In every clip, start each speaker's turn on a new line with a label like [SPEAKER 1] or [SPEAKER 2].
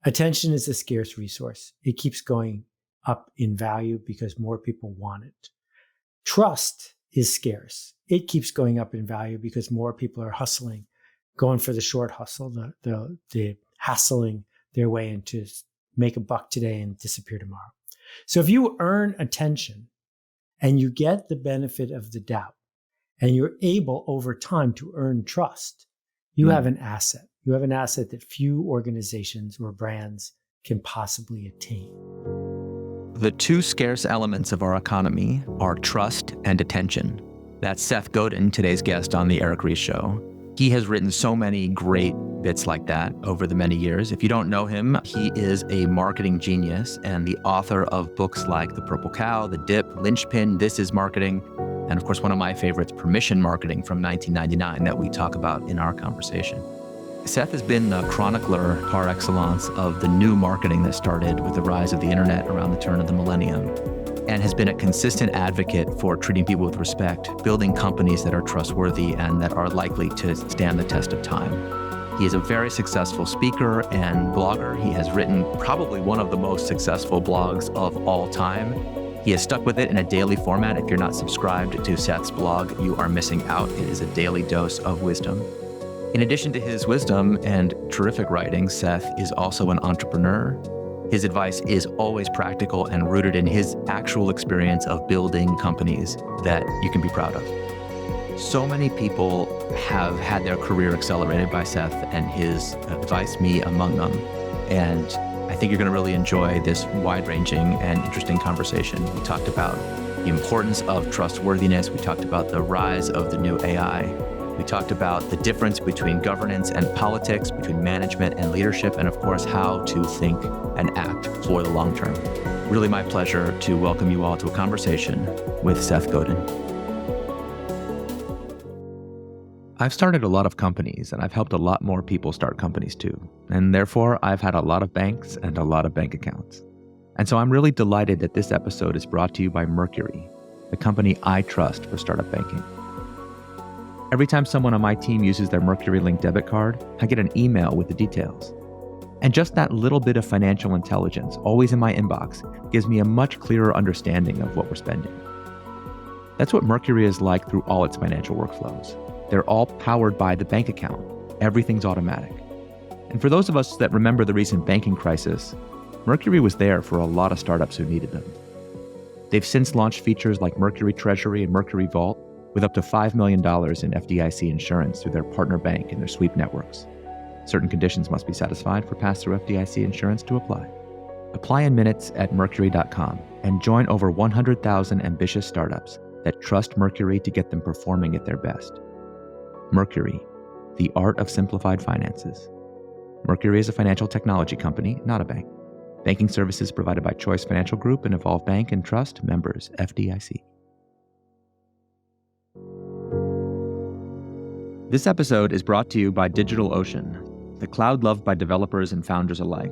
[SPEAKER 1] Attention is a scarce resource. It keeps going up in value because more people want it. Trust is scarce. It keeps going up in value because more people are hustling, going for the short hustle, the hassling their way into make a buck today and disappear tomorrow. So if you earn attention and you get the benefit of the doubt and you're able over time to earn trust, you have an asset. You have an asset that few organizations or brands can possibly attain.
[SPEAKER 2] The two scarce elements of our economy are trust and attention. That's Seth Godin, today's guest on the Eric Ries Show. He has written so many great bits like that over the many years. If you don't know him, he is a marketing genius and the author of books like The Purple Cow, The Dip, Linchpin, This Is Marketing, and of course, one of my favorites, Permission Marketing from 1999 that we talk about in our conversation. Seth has been the chronicler par excellence of the new marketing that started with the rise of the internet around the turn of the millennium, and has been a consistent advocate for treating people with respect, building companies that are trustworthy and that are likely to stand the test of time. He is a very successful speaker and blogger. He has written probably one of the most successful blogs of all time. He has stuck with it in a daily format. If you're not subscribed to Seth's blog, you are missing out. It is a daily dose of wisdom. In addition to his wisdom and terrific writing, Seth is also an entrepreneur. His advice is always practical and rooted in his actual experience of building companies that you can be proud of. So many people have had their career accelerated by Seth and his advice, me among them. And I think you're going to really enjoy this wide-ranging and interesting conversation. We talked about the importance of trustworthiness. We talked about the rise of the new AI. We talked about the difference between governance and politics, between management and leadership, and of course, how to think and act for the long term. Really my pleasure to welcome you all to a conversation with Seth Godin. I've started a lot of companies, and I've helped a lot more people start companies too. And therefore, I've had a lot of banks and a lot of bank accounts. And so I'm really delighted that this episode is brought to you by Mercury, the company I trust for startup banking. Every time someone on my team uses their Mercury Link debit card, I get an email with the details. And just that little bit of financial intelligence, always in my inbox, gives me a much clearer understanding of what we're spending. That's what Mercury is like through all its financial workflows. They're all powered by the bank account. Everything's automatic. And for those of us that remember the recent banking crisis, Mercury was there for a lot of startups who needed them. They've since launched features like Mercury Treasury and Mercury Vault, with up to $5 million in FDIC insurance through their partner bank and their sweep networks. Certain conditions must be satisfied for pass-through FDIC insurance to apply. Apply in minutes at Mercury.com and join over 100,000 ambitious startups that trust Mercury to get them performing at their best. Mercury, the art of simplified finances. Mercury is a financial technology company, not a bank. Banking services provided by Choice Financial Group and Evolve Bank and Trust, members FDIC. This episode is brought to you by DigitalOcean, the cloud loved by developers and founders alike.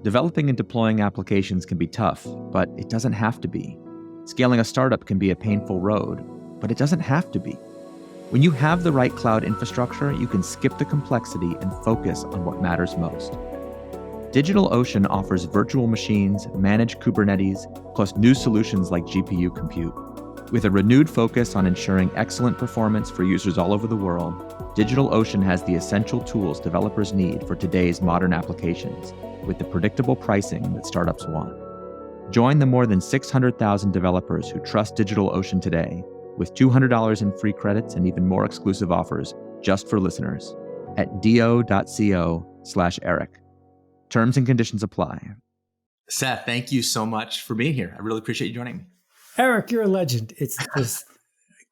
[SPEAKER 2] Developing and deploying applications can be tough, but it doesn't have to be. Scaling a startup can be a painful road, but it doesn't have to be. When you have the right cloud infrastructure, you can skip the complexity and focus on what matters most. DigitalOcean offers virtual machines, managed Kubernetes, plus new solutions like GPU compute. With a renewed focus on ensuring excellent performance for users all over the world, DigitalOcean has the essential tools developers need for today's modern applications, with the predictable pricing that startups want. Join the more than 600,000 developers who trust DigitalOcean today, with $200 in free credits and even more exclusive offers just for listeners at do.co/Eric. Terms and conditions apply. Seth, thank you so much for being here. I really appreciate you joining me.
[SPEAKER 1] Eric, you're a legend. It's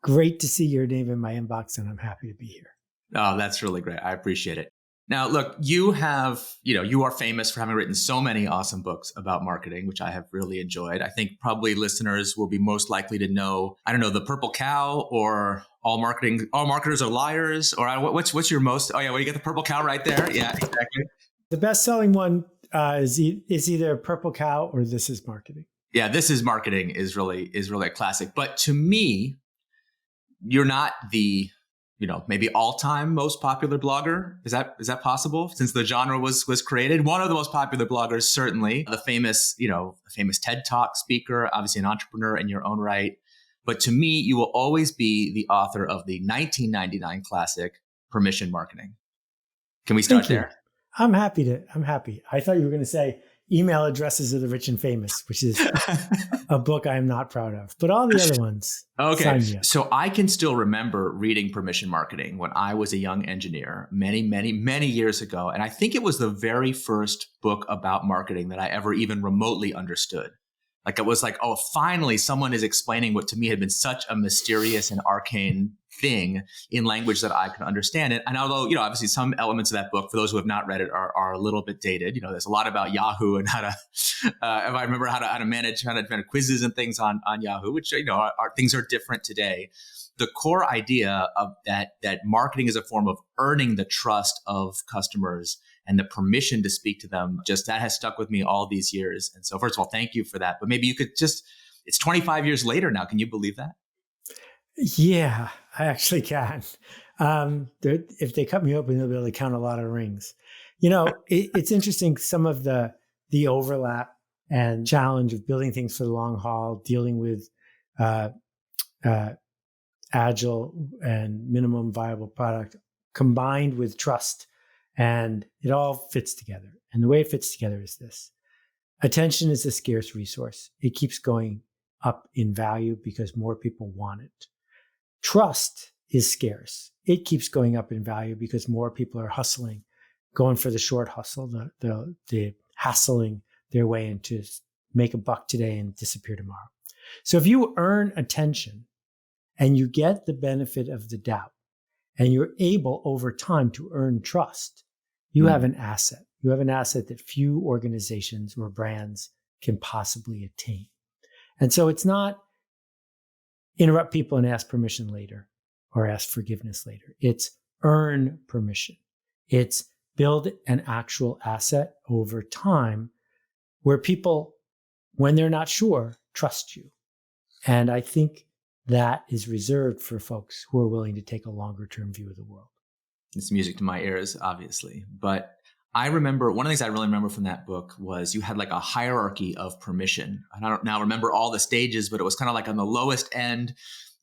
[SPEAKER 1] great to see your name in my inbox, and I'm happy to be here.
[SPEAKER 2] Oh, that's really great. I appreciate it. Now, look, you are famous for having written so many awesome books about marketing, which I have really enjoyed. I think probably listeners will be most likely to know, The Purple Cow, or All Marketers Are Liars, or what's your most, well, you get The Purple Cow right there. Yeah, exactly.
[SPEAKER 1] The best-selling one is either Purple Cow or This Is Marketing.
[SPEAKER 2] Yeah, This Is Marketing is really a classic. But to me, you're not the maybe all-time most popular blogger. Is that possible? Since the genre was created, one of the most popular bloggers, certainly the famous TED Talk speaker, obviously an entrepreneur in your own right. But to me, you will always be the author of the 1999 classic, Permission Marketing. Can we start there?
[SPEAKER 1] I'm happy. I thought you were going to say Email Addresses of the Rich and Famous, which is a book I'm not proud of, but all the other ones.
[SPEAKER 2] Okay. So I can still remember reading Permission Marketing when I was a young engineer many, many, many years ago. And I think it was the very first book about marketing that I ever even remotely understood. Like it was like, oh, finally someone is explaining what to me had been such a mysterious and arcane thing in language that I could understand it. And although, obviously some elements of that book, for those who have not read it, are a little bit dated. There's a lot about Yahoo and how to, if I remember how to manage quizzes and things on Yahoo, which, things are different today. The core idea of that marketing is a form of earning the trust of customers and the permission to speak to them, just that has stuck with me all these years. And so first of all, thank you for that. But maybe you could it's 25 years later now. Can you believe that?
[SPEAKER 1] Yeah, I actually can. If they cut me open, they'll be able to count a lot of rings. It's interesting, some of the overlap and challenge of building things for the long haul, dealing with agile and minimum viable product combined with trust. And it all fits together. And the way it fits together is this. Attention is a scarce resource. It keeps going up in value because more people want it. Trust is scarce. It keeps going up in value because more people are hustling, going for the short hustle, the hassling their way into make a buck today and disappear tomorrow. So if you earn attention and you get the benefit of the doubt, and you're able over time to earn trust, you have an asset. You have an asset that few organizations or brands can possibly attain. And so it's not interrupt people and ask permission later or ask forgiveness later. It's earn permission. It's build an actual asset over time where people, when they're not sure, trust you. And I think that is reserved for folks who are willing to take a longer term view of the world.
[SPEAKER 2] It's music to my ears, obviously. But I remember, one of the things I really remember from that book was you had like a hierarchy of permission. I don't now remember all the stages, but it was kind of like on the lowest end,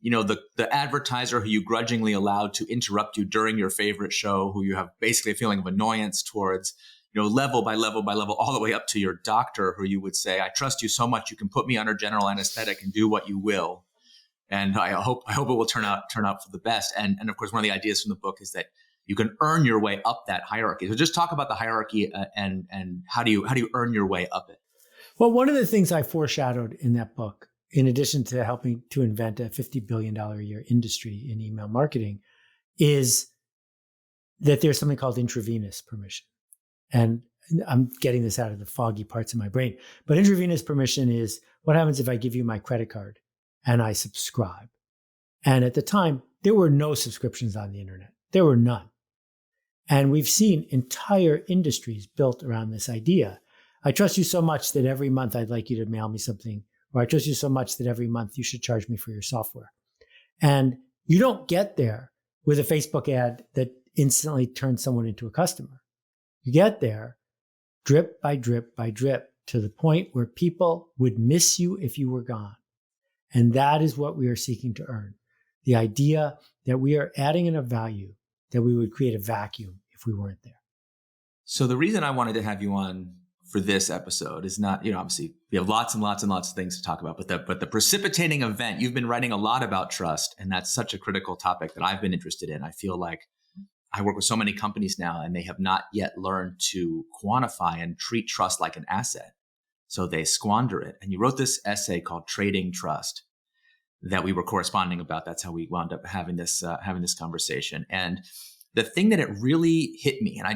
[SPEAKER 2] the advertiser who you grudgingly allowed to interrupt you during your favorite show, who you have basically a feeling of annoyance towards, level by level by level, all the way up to your doctor, who you would say, I trust you so much, you can put me under general anesthetic and do what you will. And I hope it will turn out for the best. And of course, one of the ideas from the book is that you can earn your way up that hierarchy. So just talk about the hierarchy and how do you earn your way up it?
[SPEAKER 1] Well, one of the things I foreshadowed in that book, in addition to helping to invent a $50 billion a year industry in email marketing, is that there's something called intravenous permission. And I'm getting this out of the foggy parts of my brain. But intravenous permission is what happens if I give you my credit card and I subscribe. And at the time, there were no subscriptions on the internet. There were none. And we've seen entire industries built around this idea. I trust you so much that every month I'd like you to mail me something, or I trust you so much that every month you should charge me for your software. And you don't get there with a Facebook ad that instantly turns someone into a customer. You get there drip by drip by drip to the point where people would miss you if you were gone. And that is what we are seeking to earn. The idea that we are adding in a value that we would create a vacuum if we weren't there.
[SPEAKER 2] So the reason I wanted to have you on for this episode is not, obviously we have lots and lots and lots of things to talk about, but the precipitating event, you've been writing a lot about trust, and that's such a critical topic that I've been interested in. I feel like I work with so many companies now, and they have not yet learned to quantify and treat trust like an asset. So they squander it. And you wrote this essay called Trading Trust that we were corresponding about. That's how we wound up having this conversation. And the thing that it really hit me, and I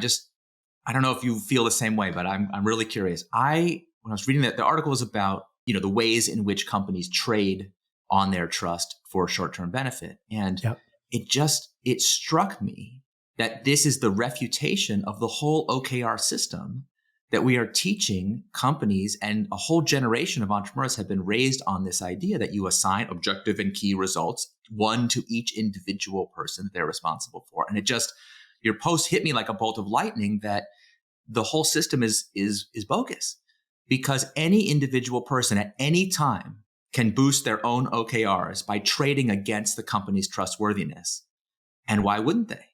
[SPEAKER 2] don't know if you feel the same way, but I'm really curious. When I was reading that, the article was about, the ways in which companies trade on their trust for short-term benefit. And it struck me that this is the refutation of the whole OKR system that we are teaching companies, and a whole generation of entrepreneurs have been raised on this idea that you assign objective and key results
[SPEAKER 3] one to each individual person that they're responsible for. And your post hit me like a bolt of lightning that the whole system is bogus, because any individual person at any time can boost their own OKRs by trading against the company's trustworthiness. And why wouldn't they?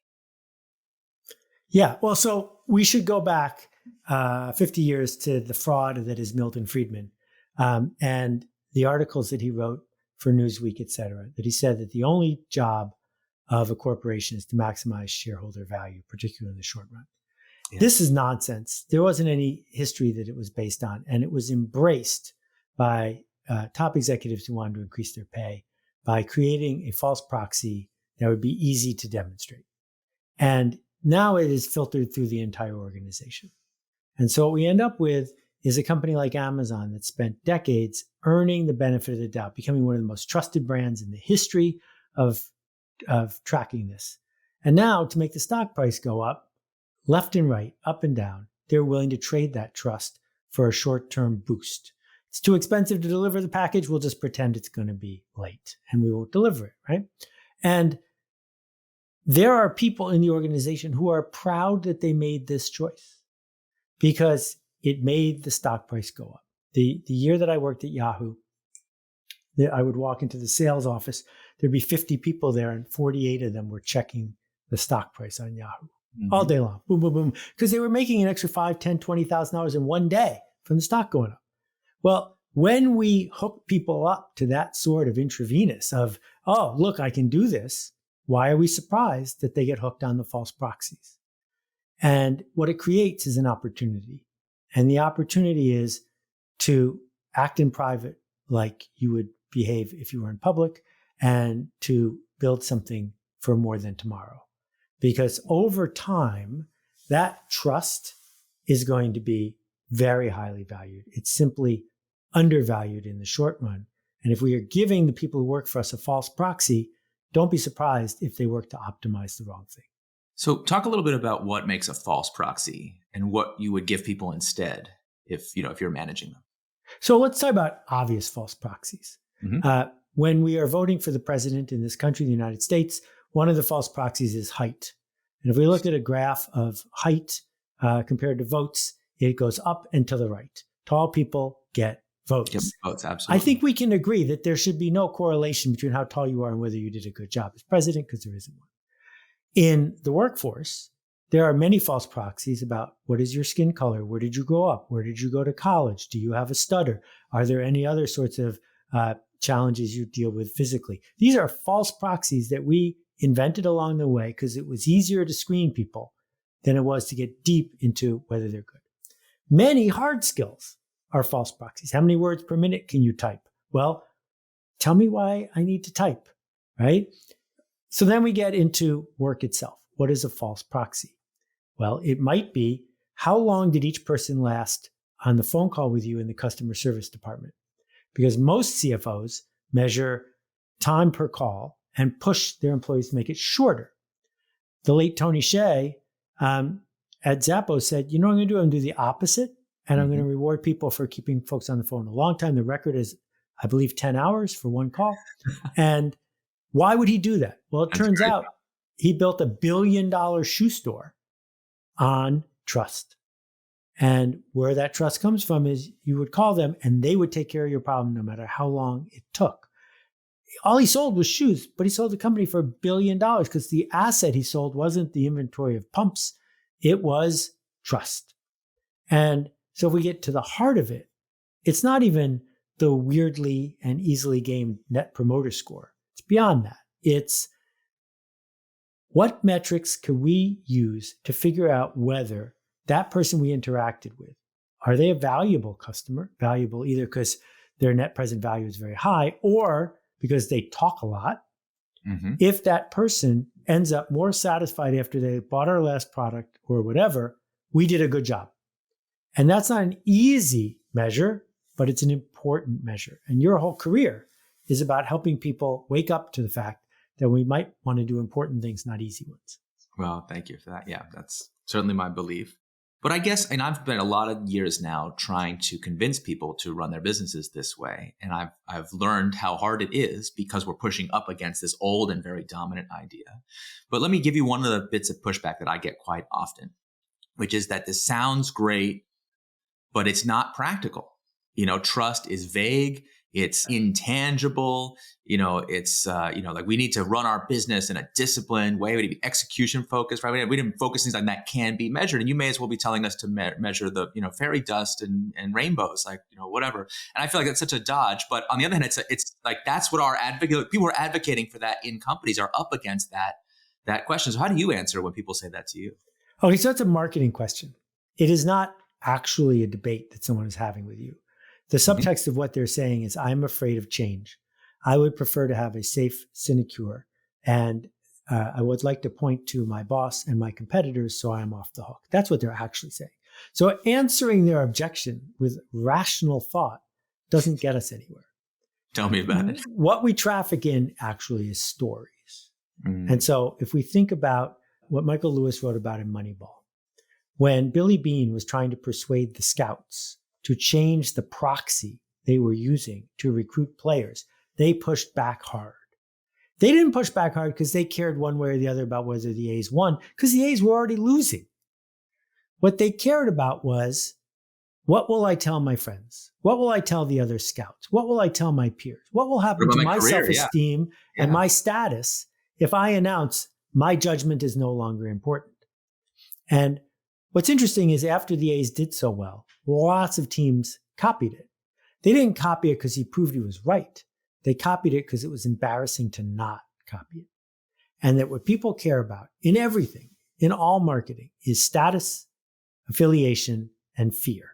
[SPEAKER 1] Yeah. Well, so we should go back 50 years to the fraud that is Milton Friedman and the articles that he wrote for Newsweek, et cetera, that he said that the only job of a corporation is to maximize shareholder value, particularly in the short run. Yeah. This is nonsense. There wasn't any history that it was based on, and it was embraced by top executives who wanted to increase their pay by creating a false proxy that would be easy to demonstrate. And now it is filtered through the entire organization. And so what we end up with is a company like Amazon that spent decades earning the benefit of the doubt, becoming one of the most trusted brands in the history of tracking this. And now to make the stock price go up, left and right, up and down, they're willing to trade that trust for a short-term boost. It's too expensive to deliver the package. We'll just pretend it's going to be late and we won't deliver it, right? And there are people in the organization who are proud that they made this choice because it made the stock price go up. The year that I worked at Yahoo, I would walk into the sales office. There'd be 50 people there and 48 of them were checking the stock price on Yahoo all day long. Boom, boom, boom. Because they were making an extra $5,000, $10,000, $20,000 in one day from the stock going up. Well, when we hook people up to that sort of intravenous of, oh, look, I can do this, why are we surprised that they get hooked on the false proxies? And what it creates is an opportunity. And the opportunity is to act in private like you would behave if you were in public and to build something for more than tomorrow. Because over time, that trust is going to be very highly valued. It's simply undervalued in the short run. And if we are giving the people who work for us a false proxy, don't be surprised if they work to optimize the wrong thing.
[SPEAKER 3] So talk a little bit about what makes a false proxy and what you would give people instead if you're managing them.
[SPEAKER 1] So let's talk about obvious false proxies. When we are voting for the president in this country, the United States, one of the false proxies is height. And if we look at a graph of height compared to votes, it goes up and to the right. Tall people get votes.
[SPEAKER 3] Yep, votes, absolutely.
[SPEAKER 1] I think we can agree that there should be no correlation between how tall you are and whether you did a good job as president, because there isn't one. In the workforce, there are many false proxies about what is your skin color? Where did you grow up? Where did you go to college? Do you have a stutter? Are there any other sorts of challenges you deal with physically? These are false proxies that we invented along the way because it was easier to screen people than it was to get deep into whether they're good. Many hard skills are false proxies. How many words per minute can you type? Well, tell me why I need to type, right? So then we get into work itself. What is a false proxy? Well, it might be how long did each person last on the phone call with you in the customer service department? Because most CFOs measure time per call and push their employees to make it shorter. The late Tony Hsieh at Zappos said, you know what I'm going to do? I'm going to do the opposite, and I'm going to reward people for keeping folks on the phone a long time. The record is, I believe, 10 hours for one call. And why would he do that? Well, it turns out he built $1 billion shoe store on trust. And where that trust comes from is you would call them and they would take care of your problem no matter how long it took. All he sold was shoes, but he sold the company for $1 billion because the asset he sold wasn't the inventory of pumps. It was trust. And so if we get to the heart of it, it's not even the weirdly and easily gamed net promoter score. It's beyond that. It's what metrics can we use to figure out whether that person we interacted with, are they a valuable customer? Valuable either because their net present value is very high or because they talk a lot. If that person ends up more satisfied after they bought our last product or whatever, we did a good job. And that's not an easy measure, but it's an important measure. And your whole career is about helping people wake up to the fact that we might want to do important things, not easy ones.
[SPEAKER 3] Well, thank you for that. Yeah, that's certainly my belief. But I guess, and I've spent a lot of years now trying to convince people to run their businesses this way. And I've learned how hard it is because we're pushing up against this old and very dominant idea. But let me give you one of the bits of pushback that I get quite often, which is that this sounds great, but it's not practical. Trust is vague. It's intangible. It's, like we need to run our business in a disciplined way. We need to be execution focused, right? We didn't focus things like that can be measured. And you may as well be telling us to measure the, fairy dust and rainbows, like, whatever. And I feel like that's such a dodge. But on the other hand, it's like, that's what people who are advocating for that in companies are up against that question. So how do you answer when people say that to you?
[SPEAKER 1] Okay, so it's a marketing question. It is not actually a debate that someone is having with you. The subtext of what they're saying is, I'm afraid of change. I would prefer to have a safe sinecure. And I would like to point to my boss and my competitors so I'm off the hook. That's what they're actually saying. So answering their objection with rational thought doesn't get us anywhere.
[SPEAKER 3] Tell me about it.
[SPEAKER 1] What we traffic in actually is stories. And so if we think about what Michael Lewis wrote about in Moneyball, when Billy Beane was trying to persuade the scouts to change the proxy they were using to recruit players, they pushed back hard. They didn't push back hard because they cared one way or the other about whether the A's won, because the A's were already losing. What they cared about was, what will I tell my friends? What will I tell the other scouts? What will I tell my peers? What will happen to my self-esteem and my status if I announce my judgment is no longer important? And what's interesting is after the A's did so well, lots of teams copied it. They didn't copy it because he proved he was right. They copied it because it was embarrassing to not copy it. And that what people care about in everything, in all marketing, is status, affiliation, and fear.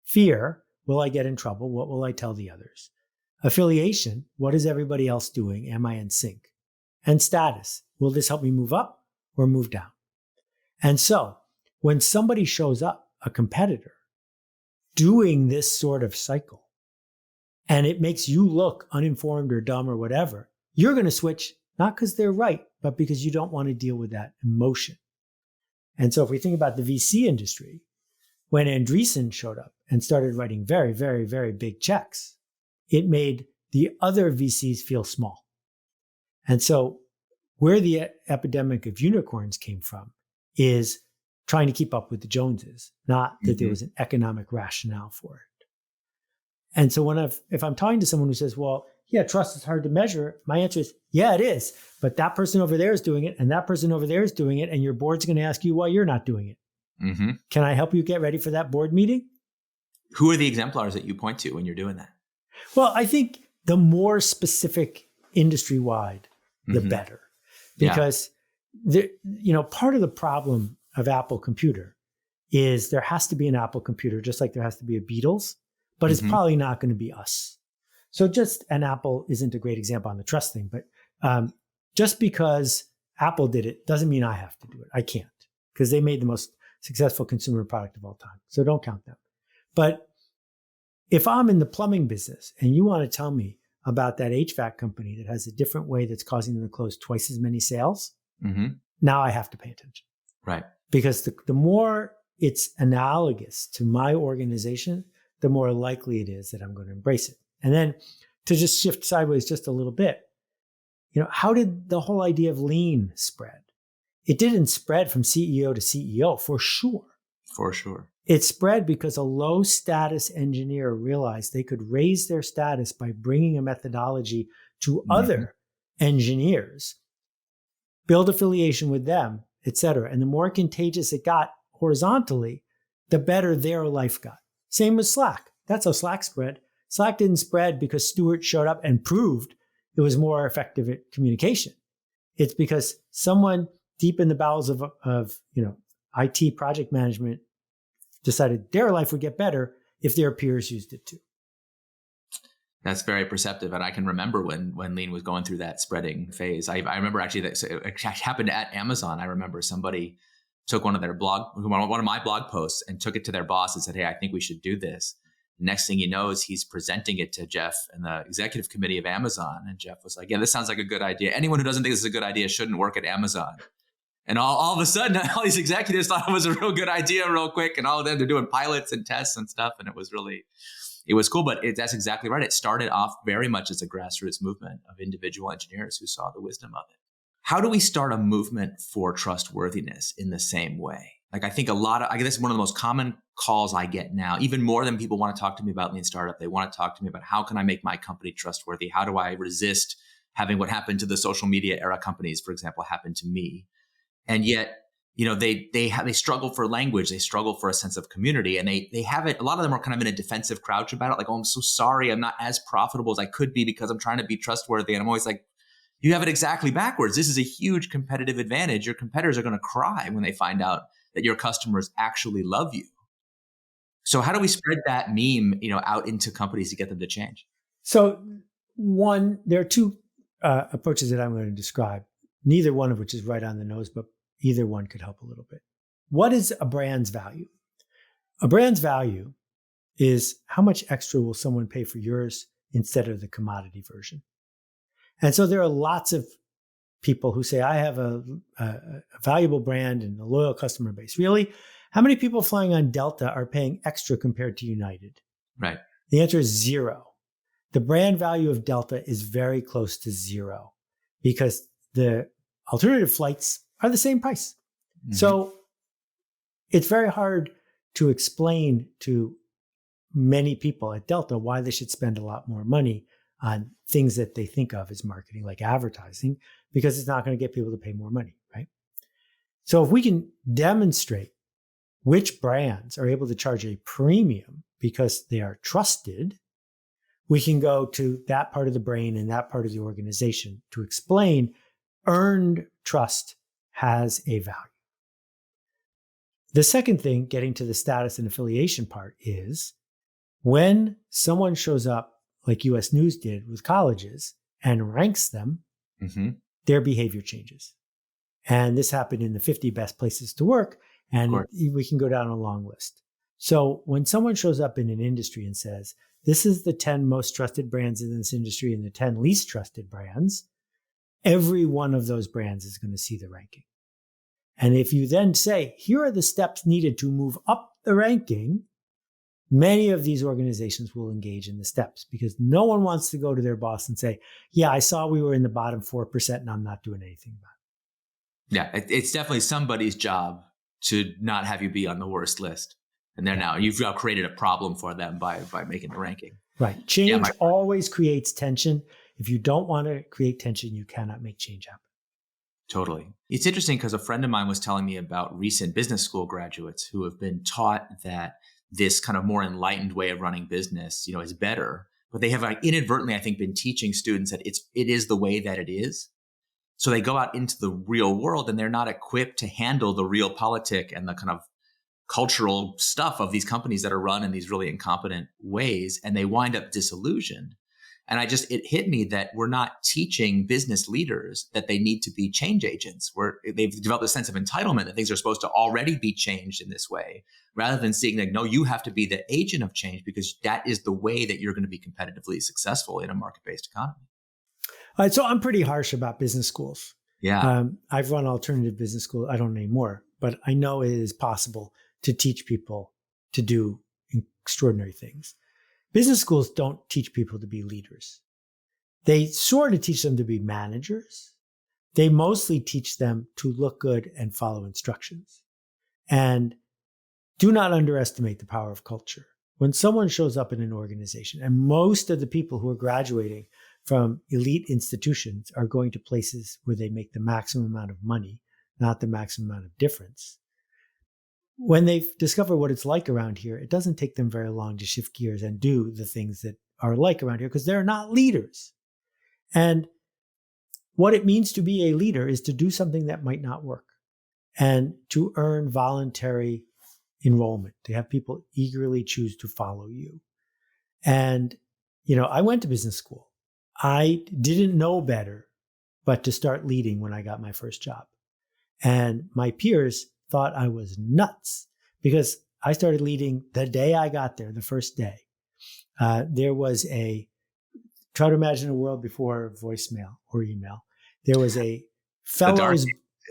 [SPEAKER 1] Fear, will I get in trouble? What will I tell the others? Affiliation, what is everybody else doing? Am I in sync? And status, will this help me move up or move down? And so when somebody shows up, a competitor, doing this sort of cycle, and it makes you look uninformed or dumb or whatever, you're going to switch, not because they're right, but because you don't want to deal with that emotion. And so if we think about the VC industry, when Andreessen showed up and started writing very, very, very big checks, it made the other VCs feel small. And so where the epidemic of unicorns came from is trying to keep up with the Joneses, not that there was an economic rationale for it. And so if I'm talking to someone who says, well, yeah, trust is hard to measure, my answer is, yeah, it is. But that person over there is doing it, and that person over there is doing it, and your board's going to ask you why you're not doing it. Can I help you get ready for that board meeting?
[SPEAKER 3] Who are the exemplars that you point to when you're doing that?
[SPEAKER 1] Well, I think the more specific industry-wide, the better. Because part of the problem of Apple Computer is there has to be an Apple Computer, just like there has to be a Beatles, but it's probably not going to be us. So and Apple isn't a great example on the trust thing, but just because Apple did it doesn't mean I have to do it. I can't, because they made the most successful consumer product of all time. So don't count them. But if I'm in the plumbing business and you want to tell me about that HVAC company that has a different way that's causing them to close twice as many sales, now I have to pay attention.
[SPEAKER 3] Right.
[SPEAKER 1] Because the more it's analogous to my organization, the more likely it is that I'm going to embrace it. And then to just shift sideways just a little bit, how did the whole idea of lean spread? It didn't spread from CEO to CEO, for sure.
[SPEAKER 3] For sure.
[SPEAKER 1] It spread because a low status engineer realized they could raise their status by bringing a methodology to other engineers, build affiliation with them, et cetera. And the more contagious it got horizontally, the better their life got. Same with Slack. That's how Slack spread. Slack didn't spread because Stewart showed up and proved it was more effective at communication. It's because someone deep in the bowels of IT project management decided their life would get better if their peers used it too.
[SPEAKER 3] That's very perceptive. And I can remember when Lean was going through that spreading phase. I remember actually that it happened at Amazon. I remember somebody took one of my blog posts and took it to their boss and said, hey, I think we should do this. Next thing you know is he's presenting it to Jeff and the executive committee of Amazon. And Jeff was like, yeah, this sounds like a good idea. Anyone who doesn't think this is a good idea shouldn't work at Amazon. And all of a sudden, all these executives thought it was a real good idea real quick. And all of them, they're doing pilots and tests and stuff. And it was cool. But that's exactly right. It started off very much as a grassroots movement of individual engineers who saw the wisdom of it. How do we start a movement for trustworthiness in the same way? Like, I think I guess one of the most common calls I get now, even more than people want to talk to me about me in startup. They want to talk to me about, how can I make my company trustworthy? How do I resist having what happened to the social media era companies, for example, happen to me? And yet, they struggle for language. They struggle for a sense of community, and they have it. A lot of them are kind of in a defensive crouch about it. Like, oh, I'm so sorry. I'm not as profitable as I could be because I'm trying to be trustworthy. And I'm always like, you have it exactly backwards. This is a huge competitive advantage. Your competitors are going to cry when they find out that your customers actually love you. So how do we spread that meme, out into companies to get them to change?
[SPEAKER 1] So there are two approaches that I'm going to describe, neither one of which is right on the nose, but either one could help a little bit. What is a brand's value? A brand's value is how much extra will someone pay for yours instead of the commodity version. And so there are lots of people who say, I have a valuable brand and a loyal customer base. Really? How many people flying on Delta are paying extra compared to United?
[SPEAKER 3] Right.
[SPEAKER 1] The answer is 0. The brand value of Delta is very close to 0 because the alternative flights are the same price. Mm-hmm. So it's very hard to explain to many people at Delta why they should spend a lot more money on things that they think of as marketing, like advertising, because it's not going to get people to pay more money, right? So if we can demonstrate which brands are able to charge a premium because they are trusted, we can go to that part of the brain and that part of the organization to explain earned trust has a value. The second thing, getting to the status and affiliation part, is when someone shows up like US News did with colleges and ranks them, mm-hmm. their behavior changes. And this happened in the 50 best places to work, and we can go down a long list. So when someone shows up in an industry and says, this is the 10 most trusted brands in this industry and the 10 least trusted brands, every one of those brands is going to see the ranking. And if you then say, here are the steps needed to move up the ranking, many of these organizations will engage in the steps because no one wants to go to their boss and say, yeah, I saw we were in the bottom 4% and I'm not doing anything about it.
[SPEAKER 3] Yeah, it's definitely somebody's job to not have you be on the worst list. And you've now created a problem for them by making the ranking.
[SPEAKER 1] Right. Change always creates tension. If you don't want to create tension, you cannot make change happen.
[SPEAKER 3] Totally. It's interesting because a friend of mine was telling me about recent business school graduates who have been taught that this kind of more enlightened way of running business, is better. But they have inadvertently, I think, been teaching students that it is the way that it is. So they go out into the real world and they're not equipped to handle the real politic and the kind of cultural stuff of these companies that are run in these really incompetent ways. And they wind up disillusioned. And it hit me that we're not teaching business leaders that they need to be change agents, where they've developed a sense of entitlement that things are supposed to already be changed in this way, rather than seeing like, no, you have to be the agent of change because that is the way that you're going to be competitively successful in a market-based economy.
[SPEAKER 1] All right, so I'm pretty harsh about business schools.
[SPEAKER 3] Yeah.
[SPEAKER 1] I've run alternative business schools. I don't anymore, but I know it is possible to teach people to do extraordinary things. Business schools don't teach people to be leaders. They sort of teach them to be managers. They mostly teach them to look good and follow instructions. And do not underestimate the power of culture. When someone shows up in an organization, and most of the people who are graduating from elite institutions are going to places where they make the maximum amount of money, not the maximum amount of difference. When they discover what it's like around here, it doesn't take them very long to shift gears and do the things that are like around here because they're not leaders. And what it means to be a leader is to do something that might not work and to earn voluntary enrollment, to have people eagerly choose to follow you. And, I went to business school. I didn't know better but to start leading when I got my first job. And my peers thought I was nuts because I started leading the day I got there, the first day. There was try to imagine a world before voicemail or email. There was a fellows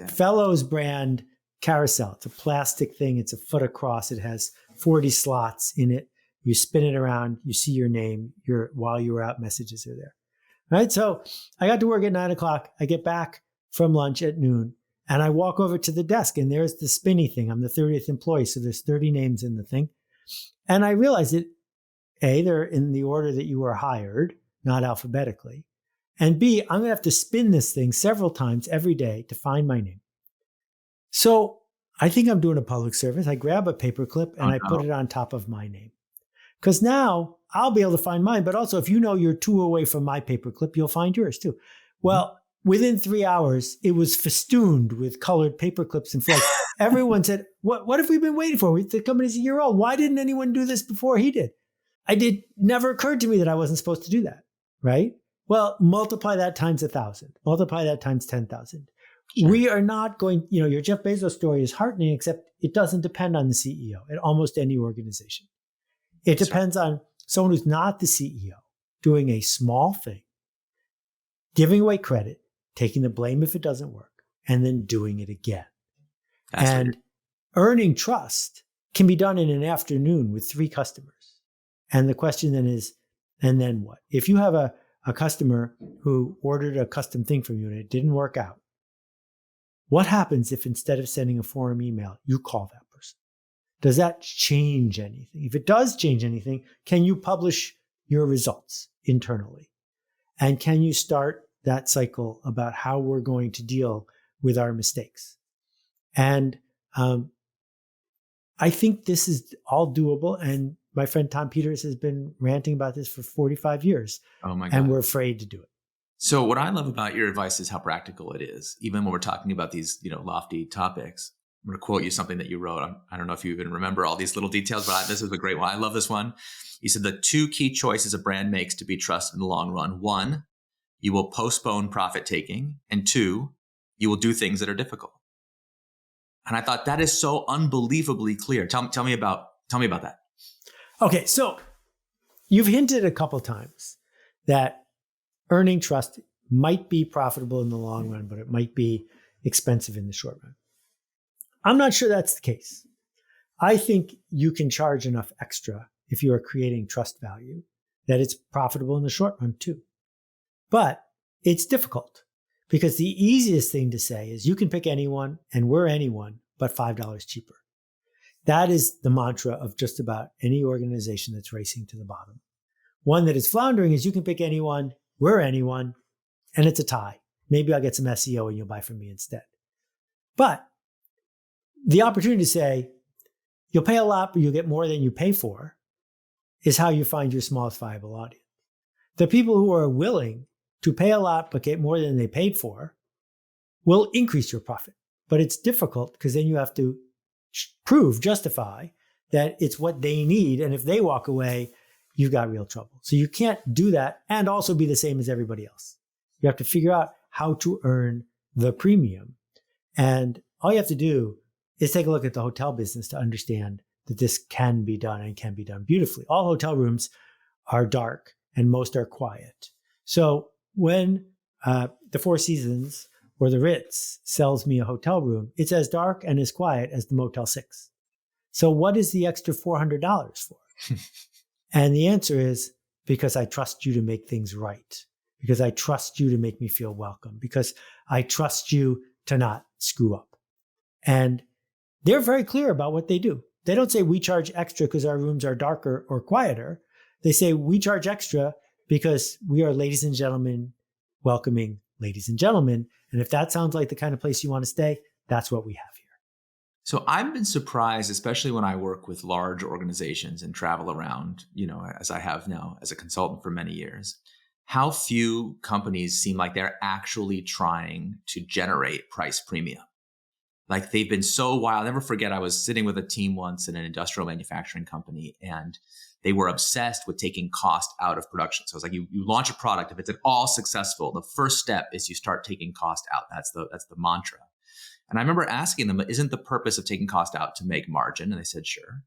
[SPEAKER 1] Fellows brand carousel. It's a plastic thing. It's a foot across. It has 40 slots in it. You spin it around. You see your name. While you were out, messages are there. Right. So I got to work at 9:00. I get back from lunch at noon and I walk over to the desk and there's the spinny thing. I'm the 30th employee. So there's 30 names in the thing. And I realized that A, they're in the order that you were hired, not alphabetically. And B, I'm going to have to spin this thing several times every day to find my name. So I think I'm doing a public service. I grab a paperclip and I put it on top of my name. Because now I'll be able to find mine. But also, if you know you're 2 away from my paperclip, you'll find yours too. Well, within 3 hours, it was festooned with colored paperclips and flags. Everyone said, what have we been waiting for? The company's a year old. Why didn't anyone do this before he did? Never occurred to me that I wasn't supposed to do that, right? Well, multiply that times 1,000. Multiply that times 10,000. Sure. We are not going, your Jeff Bezos story is heartening, except it doesn't depend on the CEO at almost any organization. It depends on someone who's not the CEO doing a small thing, giving away credit, taking the blame if it doesn't work, and then doing it again. And earning trust can be done in an afternoon with 3 customers. And the question then is, and then what? If you have a customer who ordered a custom thing from you and it didn't work out, what happens if instead of sending a forum email, you call that person? Does that change anything? If it does change anything, can you publish your results internally? And can you start that cycle about how we're going to deal with our mistakes? And I think this is all doable. And my friend Tom Peters has been ranting about this for 45 years.
[SPEAKER 3] Oh my God.
[SPEAKER 1] And we're afraid to do it.
[SPEAKER 3] So what I love about your advice is how practical it is, even when we're talking about these, lofty topics. I'm going to quote you something that you wrote. I don't know if you even remember all these little details, but this is a great one. I love this one. You said the 2 key choices a brand makes to be trusted in the long run. 1, you will postpone profit taking. And 2, you will do things that are difficult. And I thought that is so unbelievably clear. Tell me about that.
[SPEAKER 1] Okay. So you've hinted a couple times that earning trust might be profitable in the long run, but it might be expensive in the short run. I'm not sure that's the case. I think you can charge enough extra if you are creating trust value that it's profitable in the short run too. But it's difficult because the easiest thing to say is you can pick anyone and we're anyone, but $5 cheaper. That is the mantra of just about any organization that's racing to the bottom. One that is floundering is you can pick anyone, we're anyone, and it's a tie. Maybe I'll get some SEO and you'll buy from me instead. But the opportunity to say, you'll pay a lot, but you'll get more than you pay for, is how you find your smallest viable audience. The people who are willing to pay a lot, but get more than they paid for, will increase your profit. But it's difficult because then you have to justify that it's what they need. And if they walk away, you've got real trouble. So you can't do that and also be the same as everybody else. You have to figure out how to earn the premium. And all you have to do is take a look at the hotel business to understand that this can be done and can be done beautifully. All hotel rooms are dark and most are quiet. So when the Four Seasons or the Ritz sells me a hotel room, it's as dark and as quiet as the Motel 6. So what is the extra $400 for? And the answer is because I trust you to make things right, because I trust you to make me feel welcome, because I trust you to not screw up. And they're very clear about what they do. They don't say we charge extra because our rooms are darker or quieter. They say we charge extra because we are ladies and gentlemen, welcoming ladies and gentlemen. And if that sounds like the kind of place you want to stay, that's what we have here.
[SPEAKER 3] So I've been surprised, especially when I work with large organizations and travel around, as I have now as a consultant for many years, how few companies seem like they're actually trying to generate price premium. Like they've been so wild. I'll never forget, I was sitting with a team once in an industrial manufacturing company, and they were obsessed with taking cost out of production. So it's like you launch a product. If it's at all successful, the first step is you start taking cost out. That's the mantra. And I remember asking them, isn't the purpose of taking cost out to make margin? And they said, sure.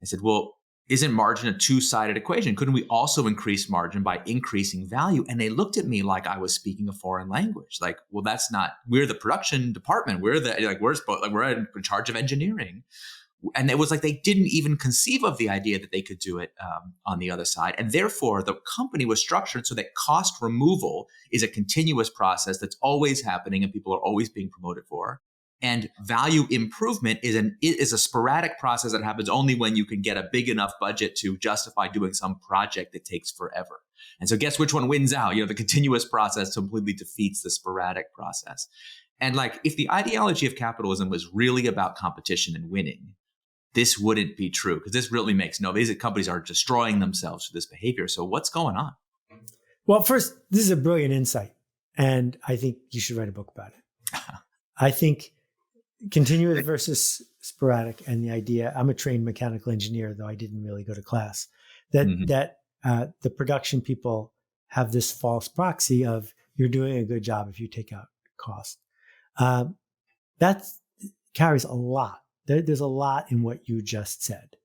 [SPEAKER 3] I said, well, isn't margin a two-sided equation? Couldn't we also increase margin by increasing value? And they looked at me like I was speaking a foreign language. Like, well, that's not, we're the production department. We're we're in charge of engineering. And it was like they didn't even conceive of the idea that they could do it on the other side. And therefore, the company was structured so that cost removal is a continuous process that's always happening and people are always being promoted for. And value improvement is a sporadic process that happens only when you can get a big enough budget to justify doing some project that takes forever. And so guess which one wins out? The continuous process completely defeats the sporadic process. And like, if the ideology of capitalism was really about competition and winning, this wouldn't be true, because this really makes these companies are destroying themselves through this behavior. So what's going on?
[SPEAKER 1] Well, first, this is a brilliant insight, and I think you should write a book about it. I think continuous versus sporadic, and the idea, I'm a trained mechanical engineer, though I didn't really go to class, that the production people have this false proxy of you're doing a good job if you take out cost. That carries a lot. There's a lot in what you just said.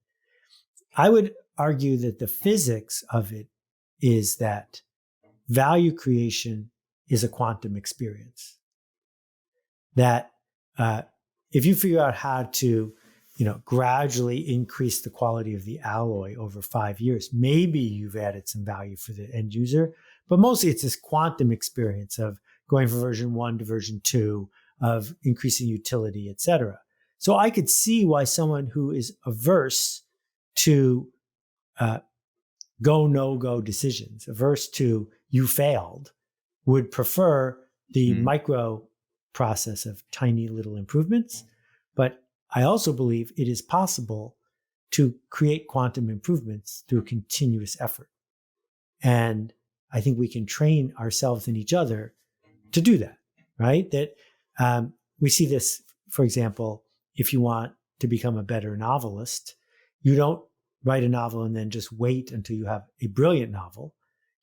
[SPEAKER 1] I would argue that the physics of it is that value creation is a quantum experience. That if you figure out how to, gradually increase the quality of the alloy over 5 years, maybe you've added some value for the end user. But mostly it's this quantum experience of going from version 1 to version 2, of increasing utility, et cetera. So I could see why someone who is averse to go, no-go decisions, averse to you failed, would prefer the micro process of tiny little improvements. But I also believe it is possible to create quantum improvements through continuous effort. And I think we can train ourselves and each other to do that, right? That we see this, for example, if you want to become a better novelist, you don't write a novel and then just wait until you have a brilliant novel.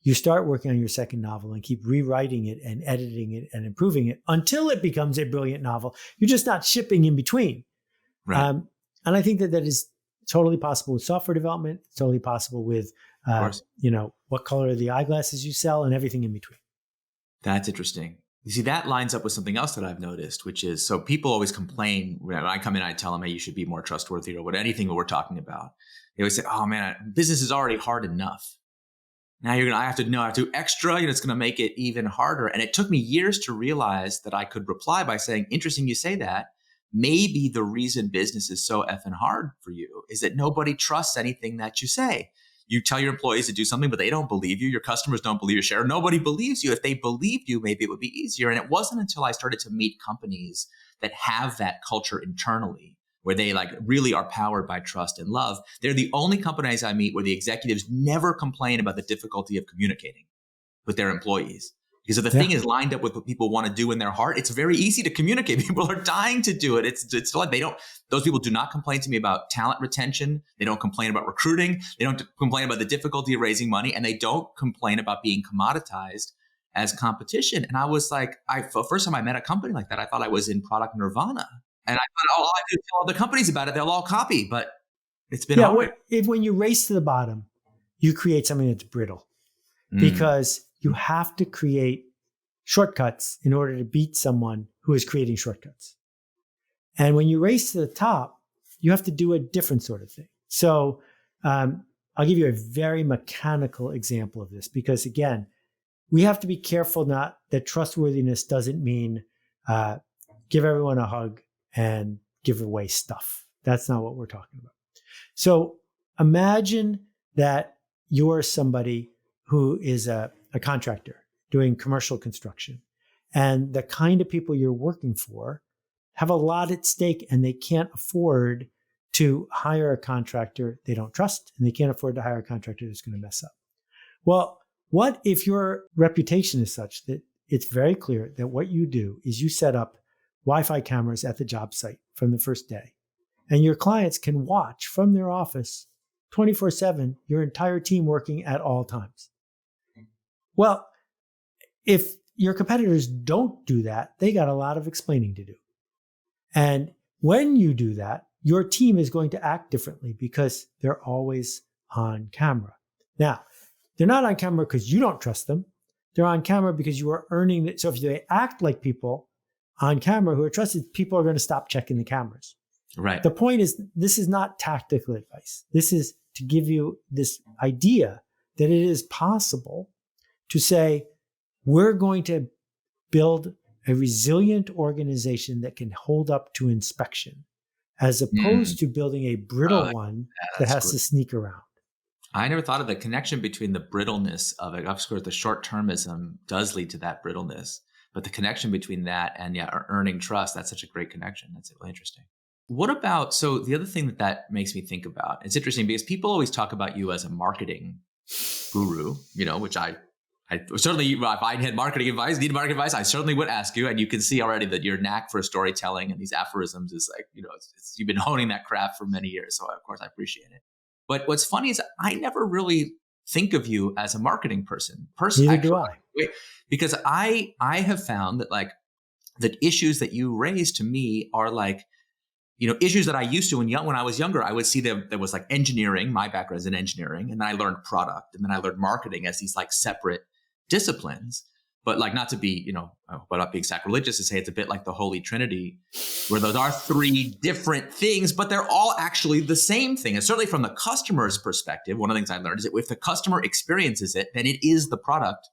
[SPEAKER 1] You start working on your second novel and keep rewriting it and editing it and improving it until it becomes a brilliant novel. You're just not shipping in between. Right. And I think that is totally possible with software development. It's totally possible with, what color are the eyeglasses you sell and everything in between.
[SPEAKER 3] That's interesting. You see, that lines up with something else that I've noticed, which is, so people always complain when I come in, I tell them, hey, you should be more trustworthy or anything that we're talking about. They always say, oh man, business is already hard enough. Now I have to do extra, it's going to make it even harder. And it took me years to realize that I could reply by saying, interesting you say that. Maybe the reason business is so effing hard for you is that nobody trusts anything that you say. You tell your employees to do something, but they don't believe you. Your customers don't believe your share. Nobody believes you. If they believed you, maybe it would be easier. And it wasn't until I started to meet companies that have that culture internally, where they really are powered by trust and love. They're the only companies I meet where the executives never complain about the difficulty of communicating with their employees. Because if the thing is lined up with what people want to do in their heart, it's very easy to communicate. People are dying to do it. It's like those people do not complain to me about talent retention. They don't complain about recruiting. They don't complain about the difficulty of raising money, and they don't complain about being commoditized as competition. And I was like, the first time I met a company like that, I thought I was in product nirvana. And I thought, all I do is tell other companies about it. They'll all copy, but it's been hard.
[SPEAKER 1] When you race to the bottom, you create something that's brittle because you have to create shortcuts in order to beat someone who is creating shortcuts. And when you race to the top, you have to do a different sort of thing. So I'll give you a very mechanical example of this, because again, we have to be careful not that trustworthiness doesn't mean give everyone a hug and give away stuff. That's not what we're talking about. So imagine that you're somebody who is a contractor doing commercial construction, and the kind of people you're working for have a lot at stake, and they can't afford to hire a contractor they don't trust, and they can't afford to hire a contractor that's going to mess up. Well, what if your reputation is such that it's very clear that what you do is you set up Wi-Fi cameras at the job site from the first day, and your clients can watch from their office 24/7 your entire team working at all times? Well, if your competitors don't do that, they got a lot of explaining to do. And when you do that, your team is going to act differently because they're always on camera. Now, they're not on camera because you don't trust them. They're on camera because you are earning it. So if they act like people on camera who are trusted, people are going to stop checking the cameras.
[SPEAKER 3] Right.
[SPEAKER 1] The point is, this is not tactical advice. This is to give you this idea that it is possible to say, we're going to build a resilient organization that can hold up to inspection, as opposed to building a brittle one that has to sneak around.
[SPEAKER 3] I never thought of the connection between the brittleness of it. Of course, the short-termism does lead to that brittleness, but the connection between that and earning trust, that's such a great connection. That's really interesting. What about, so the other thing that makes me think about, it's interesting because people always talk about you as a marketing guru, which I certainly, if I had needed marketing advice, I certainly would ask you. And you can see already that your knack for storytelling and these aphorisms is like, you've been honing that craft for many years. So of course I appreciate it. But what's funny is I never really think of you as a marketing person.
[SPEAKER 1] Neither do I.
[SPEAKER 3] Because I have found that like the issues that you raise to me are like, issues that I used to when I was younger. I would see there was like engineering. My background is in engineering, and then I learned product, and then I learned marketing as these like separate disciplines. But like, not to be, but not being sacrilegious to say it's a bit like the Holy Trinity, where those are three different things, but they're all actually the same thing. And certainly from the customer's perspective, one of the things I learned is that if the customer experiences it, then it is the product,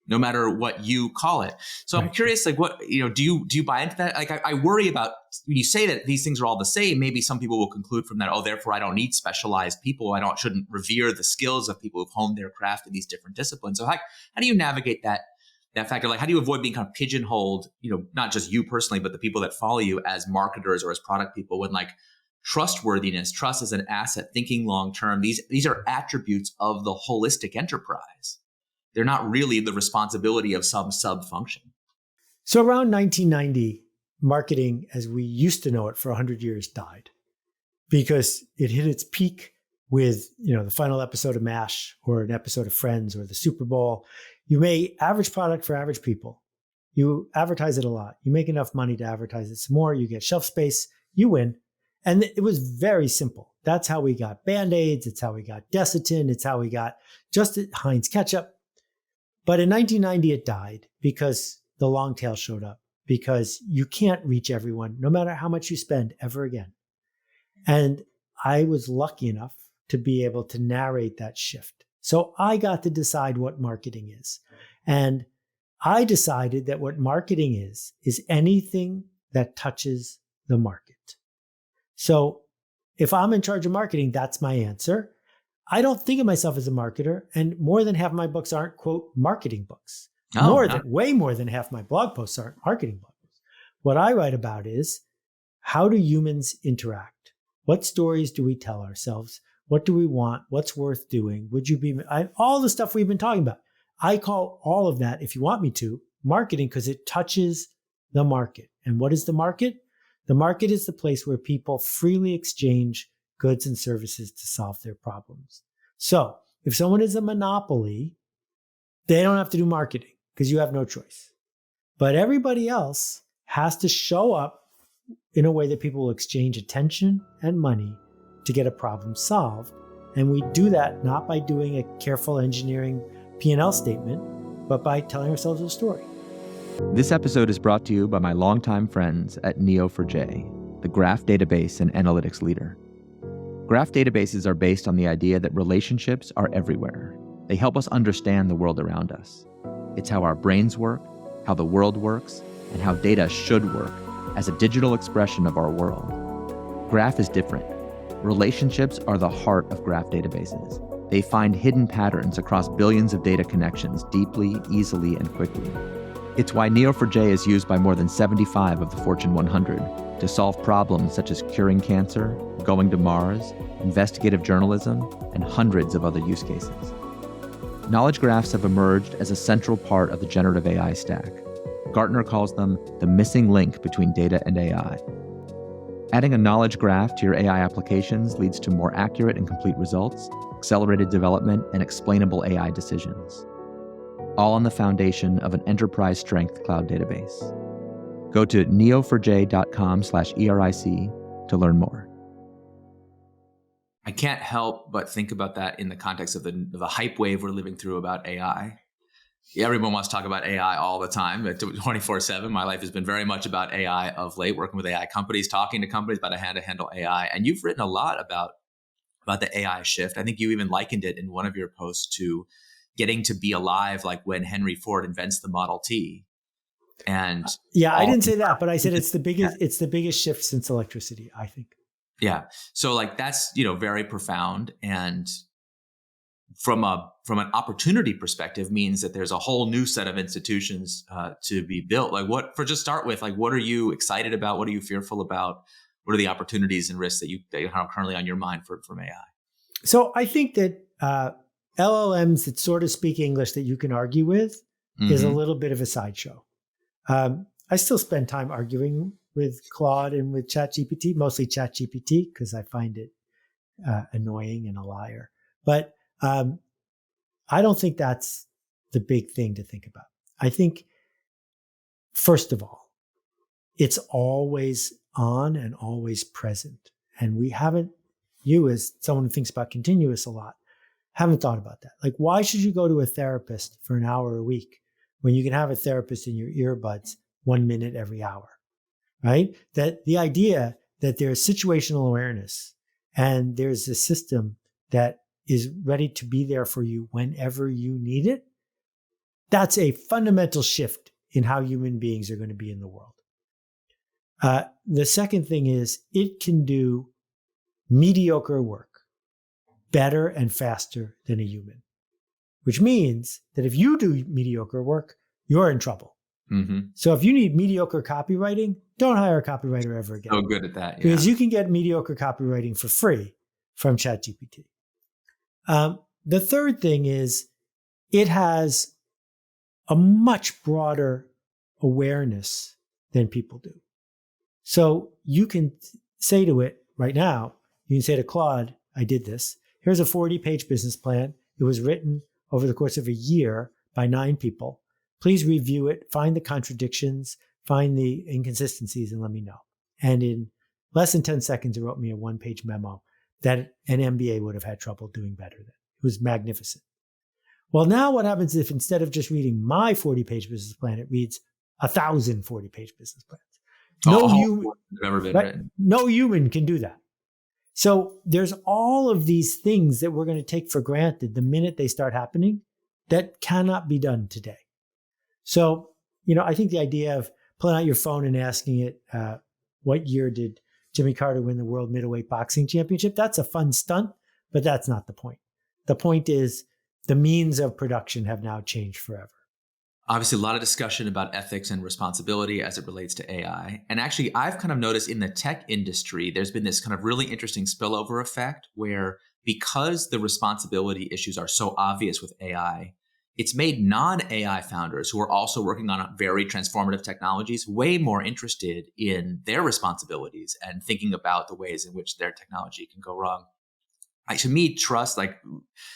[SPEAKER 3] no matter what you call it. So I'm curious, like, what, do you buy into that? Like, I worry about when you say that these things are all the same, maybe some people will conclude from that, oh, therefore I don't need specialized people. Shouldn't revere the skills of people who've honed their craft in these different disciplines. So how do you navigate that factor? Like, how do you avoid being kind of pigeonholed, not just you personally, but the people that follow you as marketers or as product people, when like trustworthiness, trust as an asset, thinking long-term, these are attributes of the holistic enterprise. They're not really the responsibility of some sub-function.
[SPEAKER 1] So around 1990, marketing as we used to know it for 100 years died because it hit its peak with, the final episode of MASH or an episode of Friends or the Super Bowl. You make average product for average people. You advertise it a lot. You make enough money to advertise it some more. You get shelf space. You win. And it was very simple. That's how we got Band-Aids. It's how we got Desitin. It's how we got just Heinz ketchup. But in 1990, it died because the long tail showed up, because you can't reach everyone, no matter how much you spend, ever again. And I was lucky enough to be able to narrate that shift. So I got to decide what marketing is. And I decided that what marketing is anything that touches the market. So if I'm in charge of marketing, that's my answer. I don't think of myself as a marketer, and more than half of my books aren't, quote, marketing books. Way more than half my blog posts aren't marketing books. What I write about is, how do humans interact? What stories do we tell ourselves? What do we want? What's worth doing? All the stuff we've been talking about. I call all of that, if you want me to, marketing, because it touches the market. And what is the market? The market is the place where people freely exchange goods and services to solve their problems. So if someone is a monopoly, they don't have to do marketing because you have no choice. But everybody else has to show up in a way that people will exchange attention and money to get a problem solved. And we do that not by doing a careful engineering P&L statement, but by telling ourselves a story.
[SPEAKER 2] This episode is brought to you by my longtime friends at Neo4j, the graph database and analytics leader. Graph databases are based on the idea that relationships are everywhere. They help us understand the world around us. It's how our brains work, how the world works, and how data should work as a digital expression of our world. Graph is different. Relationships are the heart of graph databases. They find hidden patterns across billions of data connections deeply, easily, and quickly. It's why Neo4j is used by more than 75 of the Fortune 100 to solve problems such as curing cancer, going to Mars, investigative journalism, and hundreds of other use cases. Knowledge graphs have emerged as a central part of the generative AI stack. Gartner calls them the missing link between data and AI. Adding a knowledge graph to your AI applications leads to more accurate and complete results, accelerated development, and explainable AI decisions. All on the foundation of an enterprise-strength cloud database. Go to neo4j.com/ERIC to learn more.
[SPEAKER 3] I can't help but think about that in the context of the hype wave we're living through about AI. Everyone wants to talk about AI all the time, 24/7. My life has been very much about AI of late, working with AI companies, talking to companies about how to handle AI. And you've written a lot about the AI shift. I think you even likened it in one of your posts to getting to be alive, like when Henry Ford invents the Model T. And
[SPEAKER 1] yeah, I didn't say that, but I said it's the biggest shift since electricity, I think.
[SPEAKER 3] Yeah. So like that's, very profound. And from an opportunity perspective means that there's a whole new set of institutions to be built. Like what are you excited about? What are you fearful about? What are the opportunities and risks that you have currently on your mind from AI?
[SPEAKER 1] So I think that LLMs that sort of speak English that you can argue with is a little bit of a sideshow. I still spend time arguing with Claude and with ChatGPT, mostly ChatGPT, because I find it annoying and a liar. But I don't think that's the big thing to think about. I think, first of all, it's always on and always present. And you as someone who thinks about continuous a lot, haven't thought about that. Like, why should you go to a therapist for an hour a week when you can have a therapist in your earbuds 1 minute every hour, right? That the idea that there's situational awareness and there's a system that is ready to be there for you whenever you need it, that's a fundamental shift in how human beings are going to be in the world. The second thing is it can do mediocre work better and faster than a human, which means that if you do mediocre work, you're in trouble.
[SPEAKER 3] Mm-hmm.
[SPEAKER 1] So if you need mediocre copywriting, don't hire a copywriter ever again.
[SPEAKER 3] So good at that. Yeah.
[SPEAKER 1] Because you can get mediocre copywriting for free from ChatGPT. The third thing is it has a much broader awareness than people do. So you can say to it right now, you can say to Claude, I did this. Here's a 40-page business plan. It was written over the course of a year by 9 people. Please review it, find the contradictions, find the inconsistencies, and let me know. And in less than 10 seconds, it wrote me a 1-page memo that an MBA would have had trouble doing better than. It was magnificent. Well, now what happens if instead of just reading my 40-page business plan, it reads 1,000 40-page business plans? No human can do that. So there's all of these things that we're going to take for granted the minute they start happening that cannot be done today. So, I think the idea of pulling out your phone and asking it, what year did Jimmy Carter win the World Middleweight Boxing Championship? That's a fun stunt, but that's not the point. The point is the means of production have now changed forever.
[SPEAKER 3] Obviously, a lot of discussion about ethics and responsibility as it relates to AI. And actually, I've kind of noticed in the tech industry, there's been this kind of really interesting spillover effect where because the responsibility issues are so obvious with AI, it's made non-AI founders who are also working on very transformative technologies way more interested in their responsibilities and thinking about the ways in which their technology can go wrong. To me, trust, like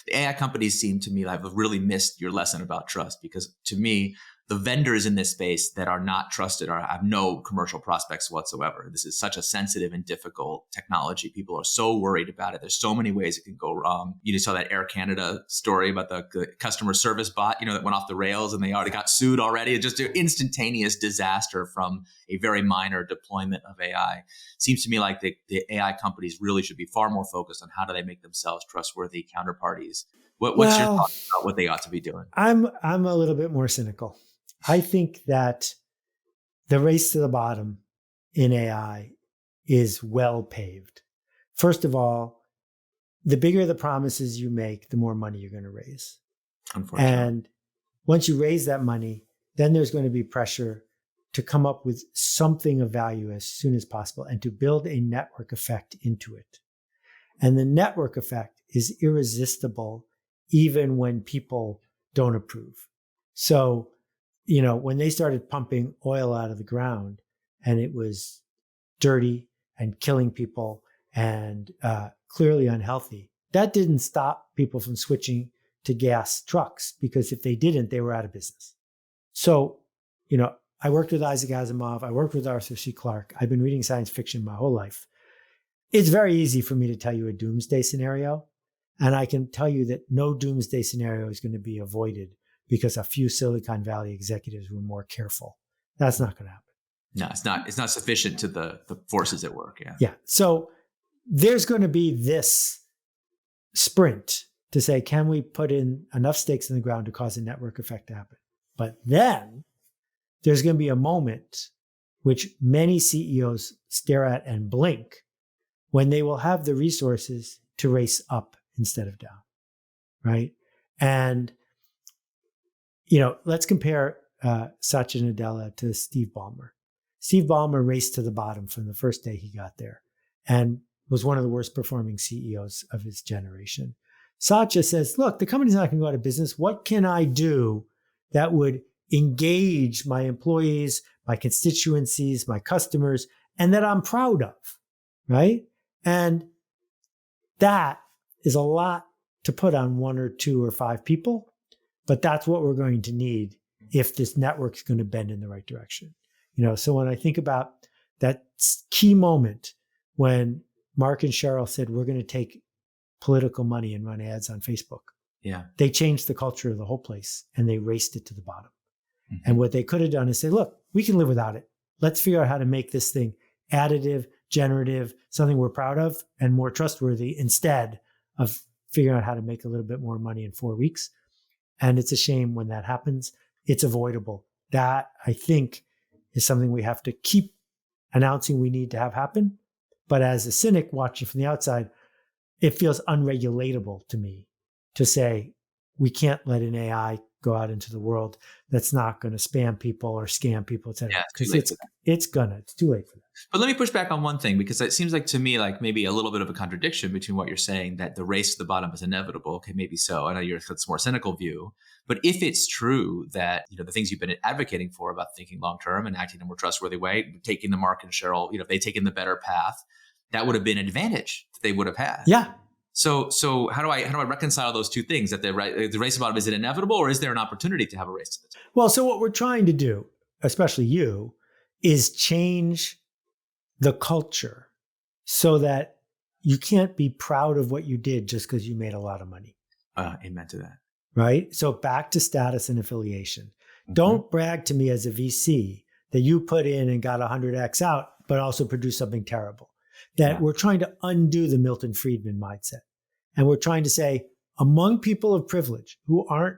[SPEAKER 3] the AI companies seem to me like have really missed your lesson about trust, because to me, the vendors in this space that are not trusted have no commercial prospects whatsoever. This is such a sensitive and difficult technology. People are so worried about it. There's so many ways it can go wrong. You just saw that Air Canada story about the customer service bot, that went off the rails and they already got sued already. It's just an instantaneous disaster from a very minor deployment of AI. Seems to me like the AI companies really should be far more focused on how do they make themselves trustworthy counterparties. What's your thoughts about what they ought to be doing?
[SPEAKER 1] I'm a little bit more cynical. I think that the race to the bottom in AI is well paved. First of all, the bigger the promises you make, the more money you're going to raise.
[SPEAKER 3] Unfortunately.
[SPEAKER 1] And once you raise that money, then there's going to be pressure to come up with something of value as soon as possible and to build a network effect into it. And the network effect is irresistible even when people don't approve. So, when they started pumping oil out of the ground and it was dirty and killing people and clearly unhealthy, that didn't stop people from switching to gas trucks, because if they didn't, they were out of business. So, I worked with Isaac Asimov. I worked with Arthur C. Clarke. I've been reading science fiction my whole life. It's very easy for me to tell you a doomsday scenario. And I can tell you that no doomsday scenario is going to be avoided because a few Silicon Valley executives were more careful. That's not going to happen.
[SPEAKER 3] No, it's not. It's not sufficient to the forces at work. Yeah.
[SPEAKER 1] Yeah. So there's going to be this sprint to say, can we put in enough stakes in the ground to cause a network effect to happen? But then there's going to be a moment which many CEOs stare at and blink when they will have the resources to race up instead of down, right? And, let's compare Satya Nadella to Steve Ballmer. Steve Ballmer raced to the bottom from the first day he got there and was one of the worst performing CEOs of his generation. Satya says, look, the company's not going to go out of business. What can I do that would engage my employees, my constituencies, my customers, and that I'm proud of, right? And that is a lot to put on 1 or 2 or 5 people, but that's what we're going to need if this network is going to bend in the right direction. So when I think about that key moment when Mark and Cheryl said, we're going to take political money and run ads on Facebook.
[SPEAKER 3] Yeah.
[SPEAKER 1] They changed the culture of the whole place and they raced it to the bottom. Mm-hmm. And what they could have done is say, look, we can live without it. Let's figure out how to make this thing additive, generative, something we're proud of and more trustworthy instead of figuring out how to make a little bit more money in 4 weeks. And it's a shame when that happens. It's avoidable. That, I think, is something we have to keep announcing we need to have happen. But as a cynic watching from the outside, it feels unregulatable to me to say we can't let an AI go out into the world that's not going to spam people or scam people, et cetera.
[SPEAKER 3] Yeah,
[SPEAKER 1] it's too late for that.
[SPEAKER 3] But let me push back on one thing, because it seems like to me like maybe a little bit of a contradiction between what you're saying, that the race to the bottom is inevitable. Okay, maybe so. I know it's a more cynical view. But if it's true that, the things you've been advocating for about thinking long-term and acting in a more trustworthy way, taking the Mark and Cheryl, if they taken the better path, that would have been an advantage that they would have had.
[SPEAKER 1] Yeah.
[SPEAKER 3] So how do I reconcile those two things? That the race to the bottom, is it inevitable, or is there an opportunity to have a race to the top?
[SPEAKER 1] Well, so what we're trying to do, especially you, is change the culture so that you can't be proud of what you did just because you made a lot of money.
[SPEAKER 3] Amen to that.
[SPEAKER 1] Right? So back to status and affiliation. Mm-hmm. Don't brag to me as a VC that you put in and got 100x out, but also produced something terrible. That we're trying to undo the Milton Friedman mindset. And we're trying to say, among people of privilege who aren't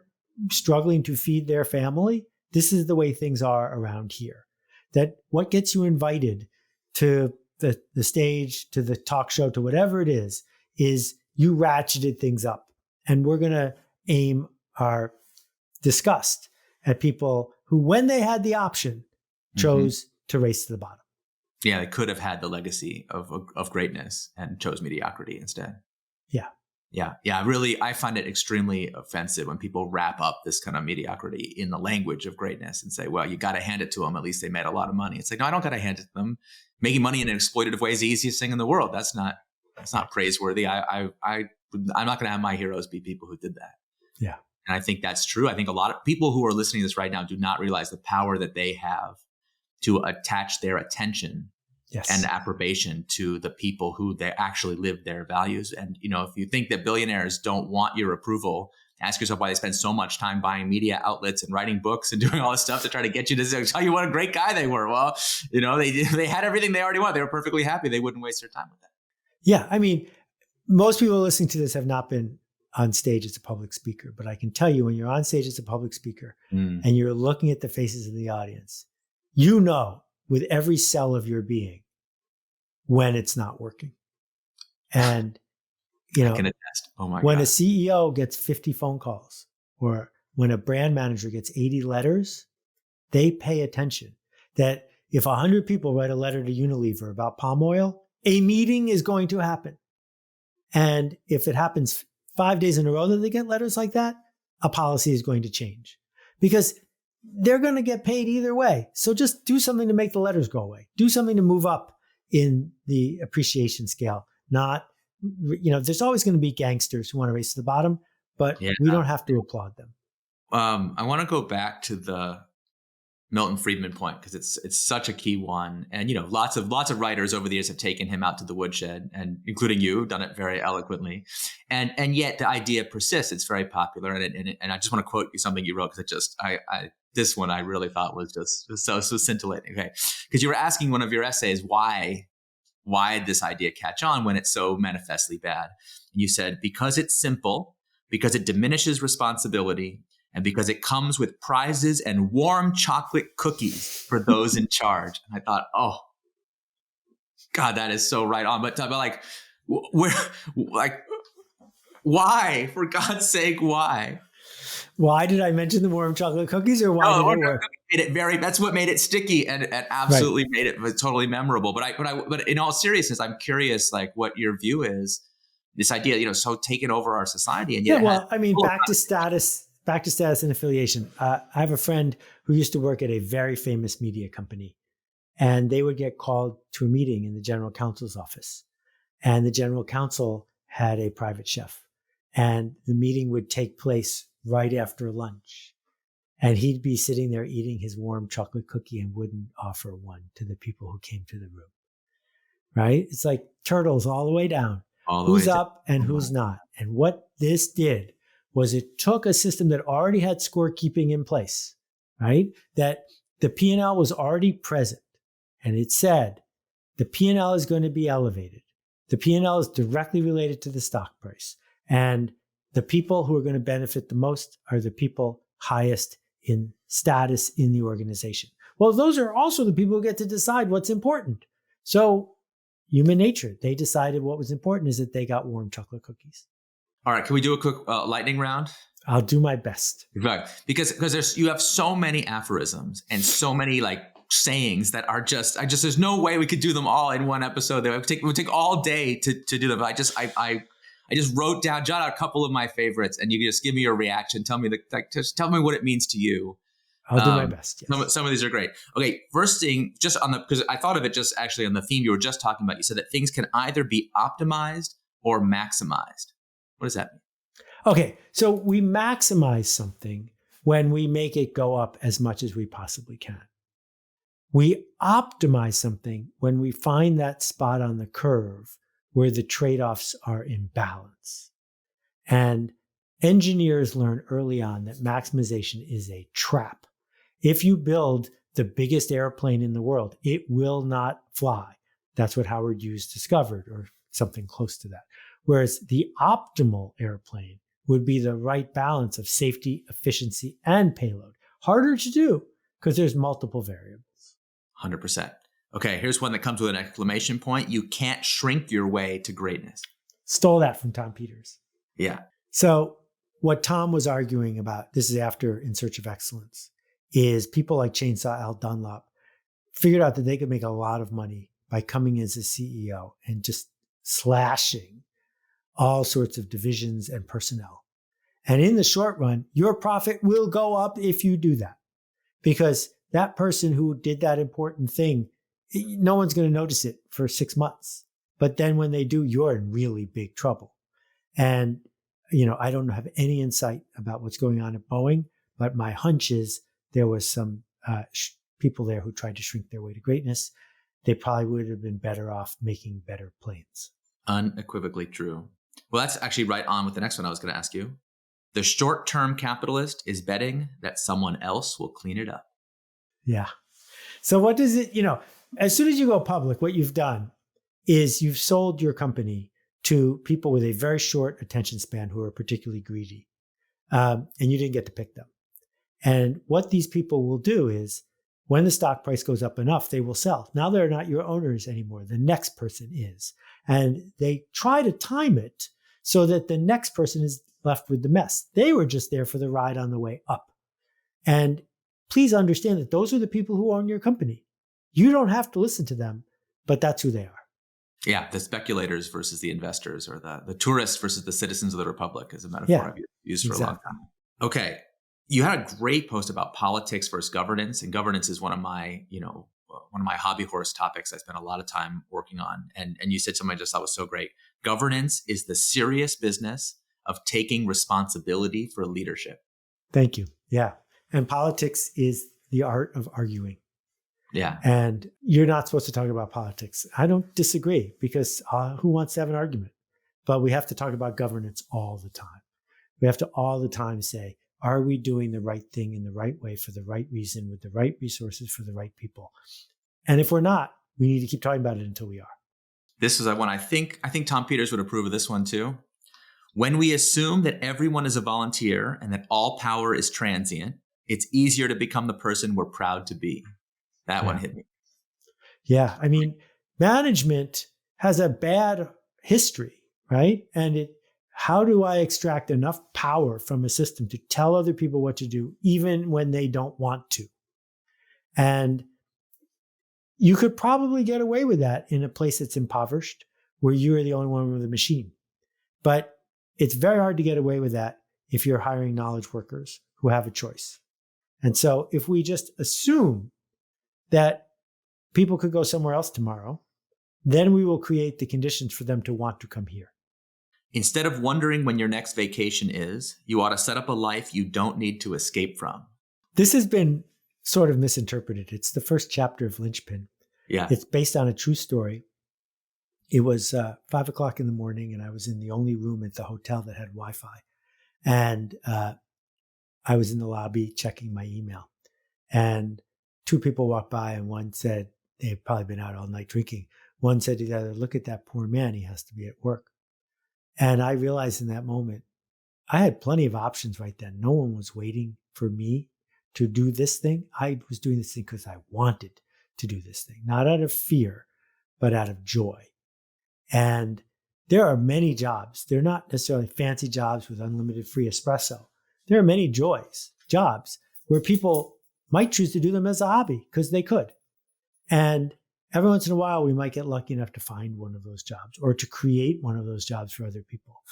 [SPEAKER 1] struggling to feed their family, this is the way things are around here. That what gets you invited to the stage, to the talk show, to whatever it is you ratcheted things up. And we're going to aim our disgust at people who, when they had the option, chose to race to the bottom.
[SPEAKER 3] Yeah, they could have had the legacy of greatness and chose mediocrity instead. Yeah. Really, I find it extremely offensive when people wrap up this kind of mediocrity in the language of greatness and say, well, you got to hand it to them. At least they made a lot of money. It's like, no, I don't got to hand it to them. Making money in an exploitative way is the easiest thing in the world. That's not praiseworthy. I'm not going to have my heroes be people who did that.
[SPEAKER 1] Yeah.
[SPEAKER 3] And I think that's true. I think a lot of people who are listening to this right now do not realize the power that they have to attach their attention and approbation to the people who they actually live their values. And, if you think that billionaires don't want your approval, ask yourself why they spend so much time buying media outlets and writing books and doing all this stuff to try to get you to tell you what a great guy they were. Well, they had everything they already want. They were perfectly happy. They wouldn't waste their time with that.
[SPEAKER 1] Yeah. I mean, most people listening to this have not been on stage as a public speaker, but I can tell you when you're on stage as a public speaker and you're looking at the faces of the audience, with every cell of your being when it's not working. And,
[SPEAKER 3] I can attest. Oh my
[SPEAKER 1] when
[SPEAKER 3] God.
[SPEAKER 1] a CEO gets 50 phone calls or when a brand manager gets 80 letters, they pay attention that if 100 people write a letter to Unilever about palm oil, a meeting is going to happen. And if it happens 5 days in a row that they get letters like that, a policy is going to change because they're going to get paid either way. So just do something to make the letters go away. Do something to move up in the appreciation scale. Not, there's always going to be gangsters who want to race to the bottom, but we don't have to applaud them.
[SPEAKER 3] I want to go back to Milton Friedman point, because it's such a key one. And, lots of writers over the years have taken him out to the woodshed, and including you, done it very eloquently. And yet the idea persists. It's very popular. And I just want to quote you something you wrote, because this one I really thought was just so scintillating. Okay. Because you were asking one of your essays, why did this idea catch on when it's so manifestly bad? And you said, because it's simple, because it diminishes responsibility, and because it comes with prizes and warm chocolate cookies for those in charge. And I thought, oh, God, that is so right on. But like, why? For God's sake, why?
[SPEAKER 1] Why did I mention the warm chocolate cookies, or why did it work?
[SPEAKER 3] That's what made it sticky and absolutely made it totally memorable. But in all seriousness, I'm curious, like, what your view is. This idea, so taken over our society, and yet
[SPEAKER 1] back to status and affiliation. I have a friend who used to work at a very famous media company, and they would get called to a meeting in the general counsel's office, and the general counsel had a private chef, and the meeting would take place right after lunch, and he'd be sitting there eating his warm chocolate cookie and wouldn't offer one to the people who came to the room. Right? It's like turtles all the way down. Who's up and who's not. And what this did was it took a system that already had scorekeeping in place, right? That the P&L was already present. And it said, the P&L is going to be elevated. The P&L is directly related to the stock price. And the people who are going to benefit the most are the people highest in status in the organization. Well, those are also the people who get to decide what's important. So human nature, they decided what was important is that they got warm chocolate cookies.
[SPEAKER 3] All right. Can we do a quick lightning round?
[SPEAKER 1] I'll do my best.
[SPEAKER 3] Right. Because you have so many aphorisms and so many like sayings that are there's no way we could do them all in one episode. It would take all day to do them. But I just jot out a couple of my favorites, and you can just give me your reaction. Tell me just tell me what it means to you.
[SPEAKER 1] I'll do my best. Yes.
[SPEAKER 3] Some of these are great. Okay, first thing, just because I thought of it just actually on the theme you were just talking about. You said that things can either be optimized or maximized. What does that mean?
[SPEAKER 1] Okay, so we maximize something when we make it go up as much as we possibly can. We optimize something when we find that spot on the curve where the trade-offs are in balance. And engineers learn early on that maximization is a trap. If you build the biggest airplane in the world, it will not fly. That's what Howard Hughes discovered, or something close to that. Whereas the optimal airplane would be the right balance of safety, efficiency, and payload. Harder to do because there's multiple variables.
[SPEAKER 3] 100%. Okay, here's one that comes with an exclamation point. You can't shrink your way to greatness.
[SPEAKER 1] Stole that from Tom Peters.
[SPEAKER 3] Yeah.
[SPEAKER 1] So what Tom was arguing about, this is after In Search of Excellence, is people like Chainsaw Al Dunlop figured out that they could make a lot of money by coming as a CEO and just slashing all sorts of divisions and personnel. And in the short run, your profit will go up if you do that, because that person who did that important thing, no one's going to notice it for 6 months. But then when they do, you're in really big trouble. And, I don't have any insight about what's going on at Boeing, but my hunch is there was some people there who tried to shrink their way to greatness. They probably would have been better off making better planes.
[SPEAKER 3] Unequivocally true. Well, that's actually right on with the next one I was going to ask you. The short-term capitalist is betting that someone else will clean it up.
[SPEAKER 1] Yeah. So what does it, as soon as you go public, what you've done is you've sold your company to people with a very short attention span who are particularly greedy. And you didn't get to pick them. And what these people will do is when the stock price goes up enough, they will sell. Now they're not your owners anymore. The next person is. And they try to time it so that the next person is left with the mess. They were just there for the ride on the way up. And please understand that those are the people who own your company. You don't have to listen to them, but that's who they are.
[SPEAKER 3] Yeah, the speculators versus the investors, or the tourists versus the citizens of the republic is a metaphor I've used for a long time. Okay. You had a great post about politics versus governance, and governance is one of my hobby horse topics I spent a lot of time working on. And you said something I just thought was so great. Governance is the serious business of taking responsibility for leadership.
[SPEAKER 1] Thank you. Yeah. And politics is the art of arguing.
[SPEAKER 3] Yeah.
[SPEAKER 1] And you're not supposed to talk about politics. I don't disagree, because who wants to have an argument? But we have to talk about governance all the time. We have to all the time say, are we doing the right thing in the right way for the right reason with the right resources for the right people? And if we're not, we need to keep talking about it until we are.
[SPEAKER 3] This is one I think Tom Peters would approve of this one too. When we assume that everyone is a volunteer and that all power is transient, it's easier to become the person we're proud to be. That one hit me.
[SPEAKER 1] Yeah. I mean, management has a bad history, right? And how do I extract enough power from a system to tell other people what to do, even when they don't want to? And you could probably get away with that in a place that's impoverished, where you're the only one with a machine. But it's very hard to get away with that if you're hiring knowledge workers who have a choice. And so if we just assume that people could go somewhere else tomorrow, then we will create the conditions for them to want to come here.
[SPEAKER 3] Instead of wondering when your next vacation is, you ought to set up a life you don't need to escape from.
[SPEAKER 1] This has been sort of misinterpreted. It's the first chapter of Lynchpin.
[SPEAKER 3] Yeah.
[SPEAKER 1] It's based on a true story. It was 5 o'clock in the morning, and I was in the only room at the hotel that had Wi-Fi. And I was in the lobby checking my email. And two people walked by, and one said, they'd probably been out all night drinking. One said to the other, look at that poor man. He has to be at work. And I realized in that moment, I had plenty of options right then. No one was waiting for me to do this thing. I was doing this thing because I wanted to do this thing, not out of fear, but out of joy. And there are many jobs. They're not necessarily fancy jobs with unlimited free espresso. There are many jobs where people might choose to do them as a hobby because they could. And every once in a while, we might get lucky enough to find one of those jobs or to create one of those jobs for other people.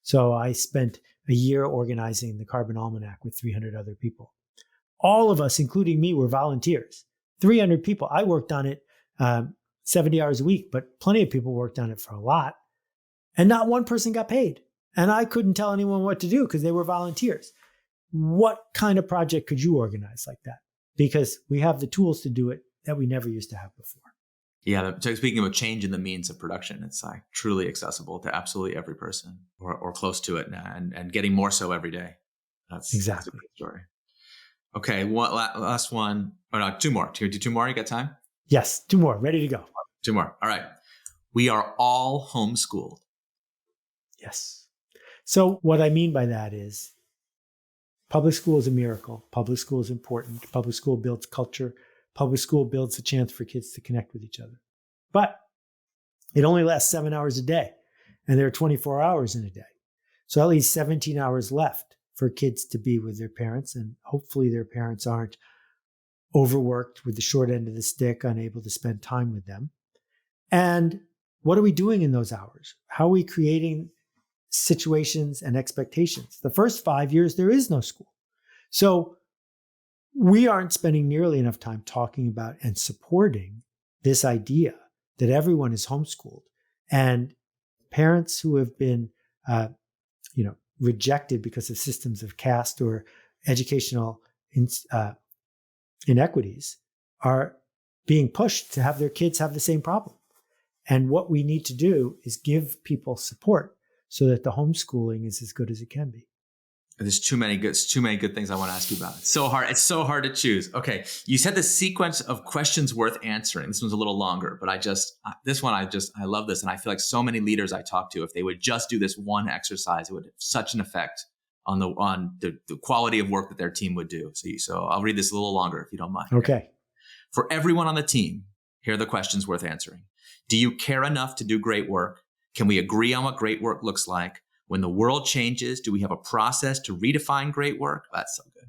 [SPEAKER 1] So I spent a year organizing the Carbon Almanac with 300 other people. All of us, including me, were volunteers. 300 people. I worked on it 70 hours a week, but plenty of people worked on it for a lot. And not one person got paid. And I couldn't tell anyone what to do because they were volunteers. What kind of project could you organize like that? Because we have the tools to do it that we never used to have before.
[SPEAKER 3] Yeah, so speaking of a change in the means of production, it's like truly accessible to absolutely every person or close to it now, and getting more so every day. That's a great story. Okay, last one. Oh, no, two more. Can you do two more? You got time?
[SPEAKER 1] Yes, two more. Ready to go.
[SPEAKER 3] Two more. All right. We are all homeschooled.
[SPEAKER 1] Yes. So what I mean by that is public school is a miracle. Public school is important. Public school builds culture. Public school builds a chance for kids to connect with each other. But it only lasts 7 hours a day, and there are 24 hours in a day. So at least 17 hours left for kids to be with their parents, and hopefully their parents aren't overworked with the short end of the stick, unable to spend time with them. And what are we doing in those hours? How are we creating situations and expectations? The first 5 years, there is no school. So we aren't spending nearly enough time talking about and supporting this idea that everyone is homeschooled. And parents who have been, rejected because of systems of caste or educational inequities are being pushed to have their kids have the same problem. And what we need to do is give people support so that the homeschooling is as good as it can be.
[SPEAKER 3] There's too many good things I want to ask you about. It's so hard. It's so hard to choose. Okay. You said the sequence of questions worth answering. This one's a little longer, but I love this. And I feel like so many leaders I talk to, if they would just do this one exercise, it would have such an effect on the quality of work that their team would do. So I'll read this a little longer if you don't mind.
[SPEAKER 1] Okay.
[SPEAKER 3] For everyone on the team, here are the questions worth answering. Do you care enough to do great work? Can we agree on what great work looks like? When the world changes, do we have a process to redefine great work? That's so good.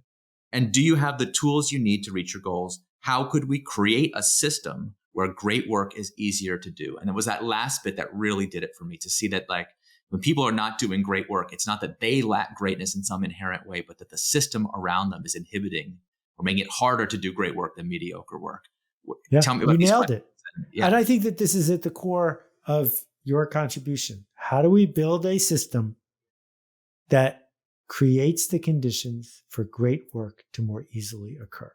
[SPEAKER 3] And do you have the tools you need to reach your goals? How could we create a system where great work is easier to do? And it was that last bit that really did it for me, to see that like when people are not doing great work, it's not that they lack greatness in some inherent way, but that the system around them is inhibiting or making it harder to do great work than mediocre work.
[SPEAKER 1] Yeah,
[SPEAKER 3] Tell me about
[SPEAKER 1] you
[SPEAKER 3] these
[SPEAKER 1] nailed
[SPEAKER 3] questions.
[SPEAKER 1] it.
[SPEAKER 3] Yeah.
[SPEAKER 1] And I think that this is at the core of your contribution. How do we build a system that creates the conditions for great work to more easily occur?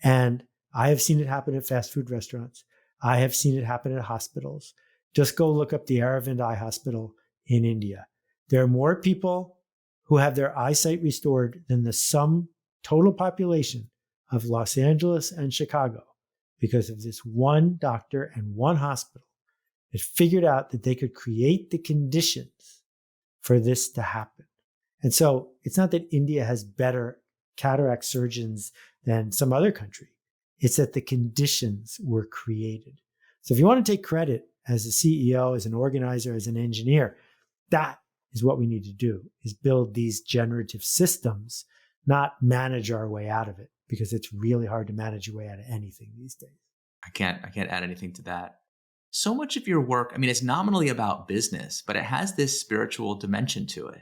[SPEAKER 1] And I have seen it happen at fast food restaurants. I have seen it happen at hospitals. Just go look up the Aravind Eye Hospital in India. There are more people who have their eyesight restored than the sum total population of Los Angeles and Chicago because of this one doctor and one hospital that figured out that they could create the conditions for this to happen. And so it's not that India has better cataract surgeons than some other country. It's that the conditions were created. So if you want to take credit as a CEO, as an organizer, as an engineer, that is what we need to do, is build these generative systems, not manage our way out of it, because it's really hard to manage your way out of anything these days.
[SPEAKER 3] I can't add anything to that. So much of your work, I mean, it's nominally about business, but it has this spiritual dimension to it.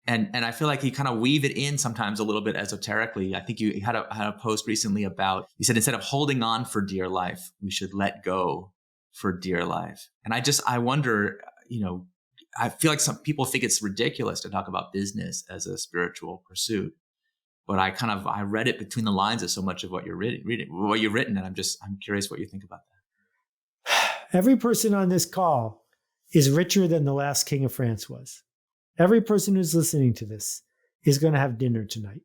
[SPEAKER 3] And I feel like you kind of weave it in sometimes a little bit esoterically. I think you had a post recently about, you said, instead of holding on for dear life, we should let go for dear life. And I wonder, I feel like some people think it's ridiculous to talk about business as a spiritual pursuit. But I read it between the lines of so much of what you're reading, what you've written. And I'm curious what you think about that.
[SPEAKER 1] Every person on this call is richer than the last king of France was. Every person who's listening to this is going to have dinner tonight.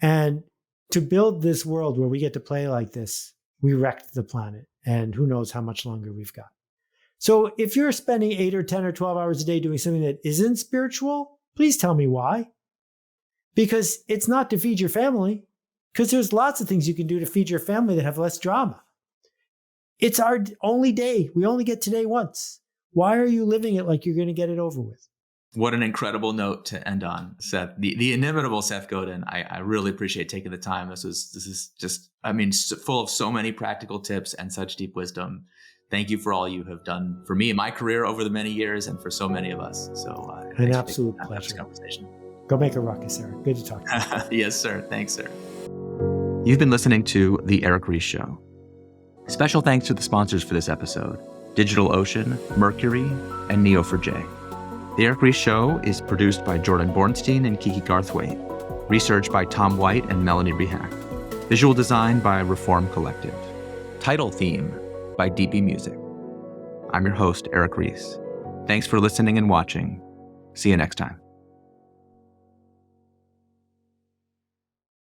[SPEAKER 1] And to build this world where we get to play like this, we wrecked the planet. And who knows how much longer we've got. So if you're spending 8 or 10 or 12 hours a day doing something that isn't spiritual, please tell me why. Because it's not to feed your family, because there's lots of things you can do to feed your family that have less drama. It's our only day. We only get today once. Why are you living it like you're going to get it over with?
[SPEAKER 3] What an incredible note to end on, Seth. The inimitable Seth Godin. I really appreciate taking the time. This is just, full of so many practical tips and such deep wisdom. Thank you for all you have done for me in my career over the many years and for so many of us. So
[SPEAKER 1] an absolute pleasure.
[SPEAKER 3] Conversation.
[SPEAKER 1] Go make a ruckus, Eric. Good to talk to you.
[SPEAKER 3] Yes, sir. Thanks, sir.
[SPEAKER 2] You've been listening to The Eric Ries Show. Special thanks to the sponsors for this episode, DigitalOcean, Mercury, and Neo4j. The Eric Ries Show is produced by Jordan Bornstein and Kiki Garthwaite. Research by Tom White and Melanie Rehack. Visual design by Reform Collective. Title theme by DB Music. I'm your host, Eric Ries. Thanks for listening and watching. See you next time.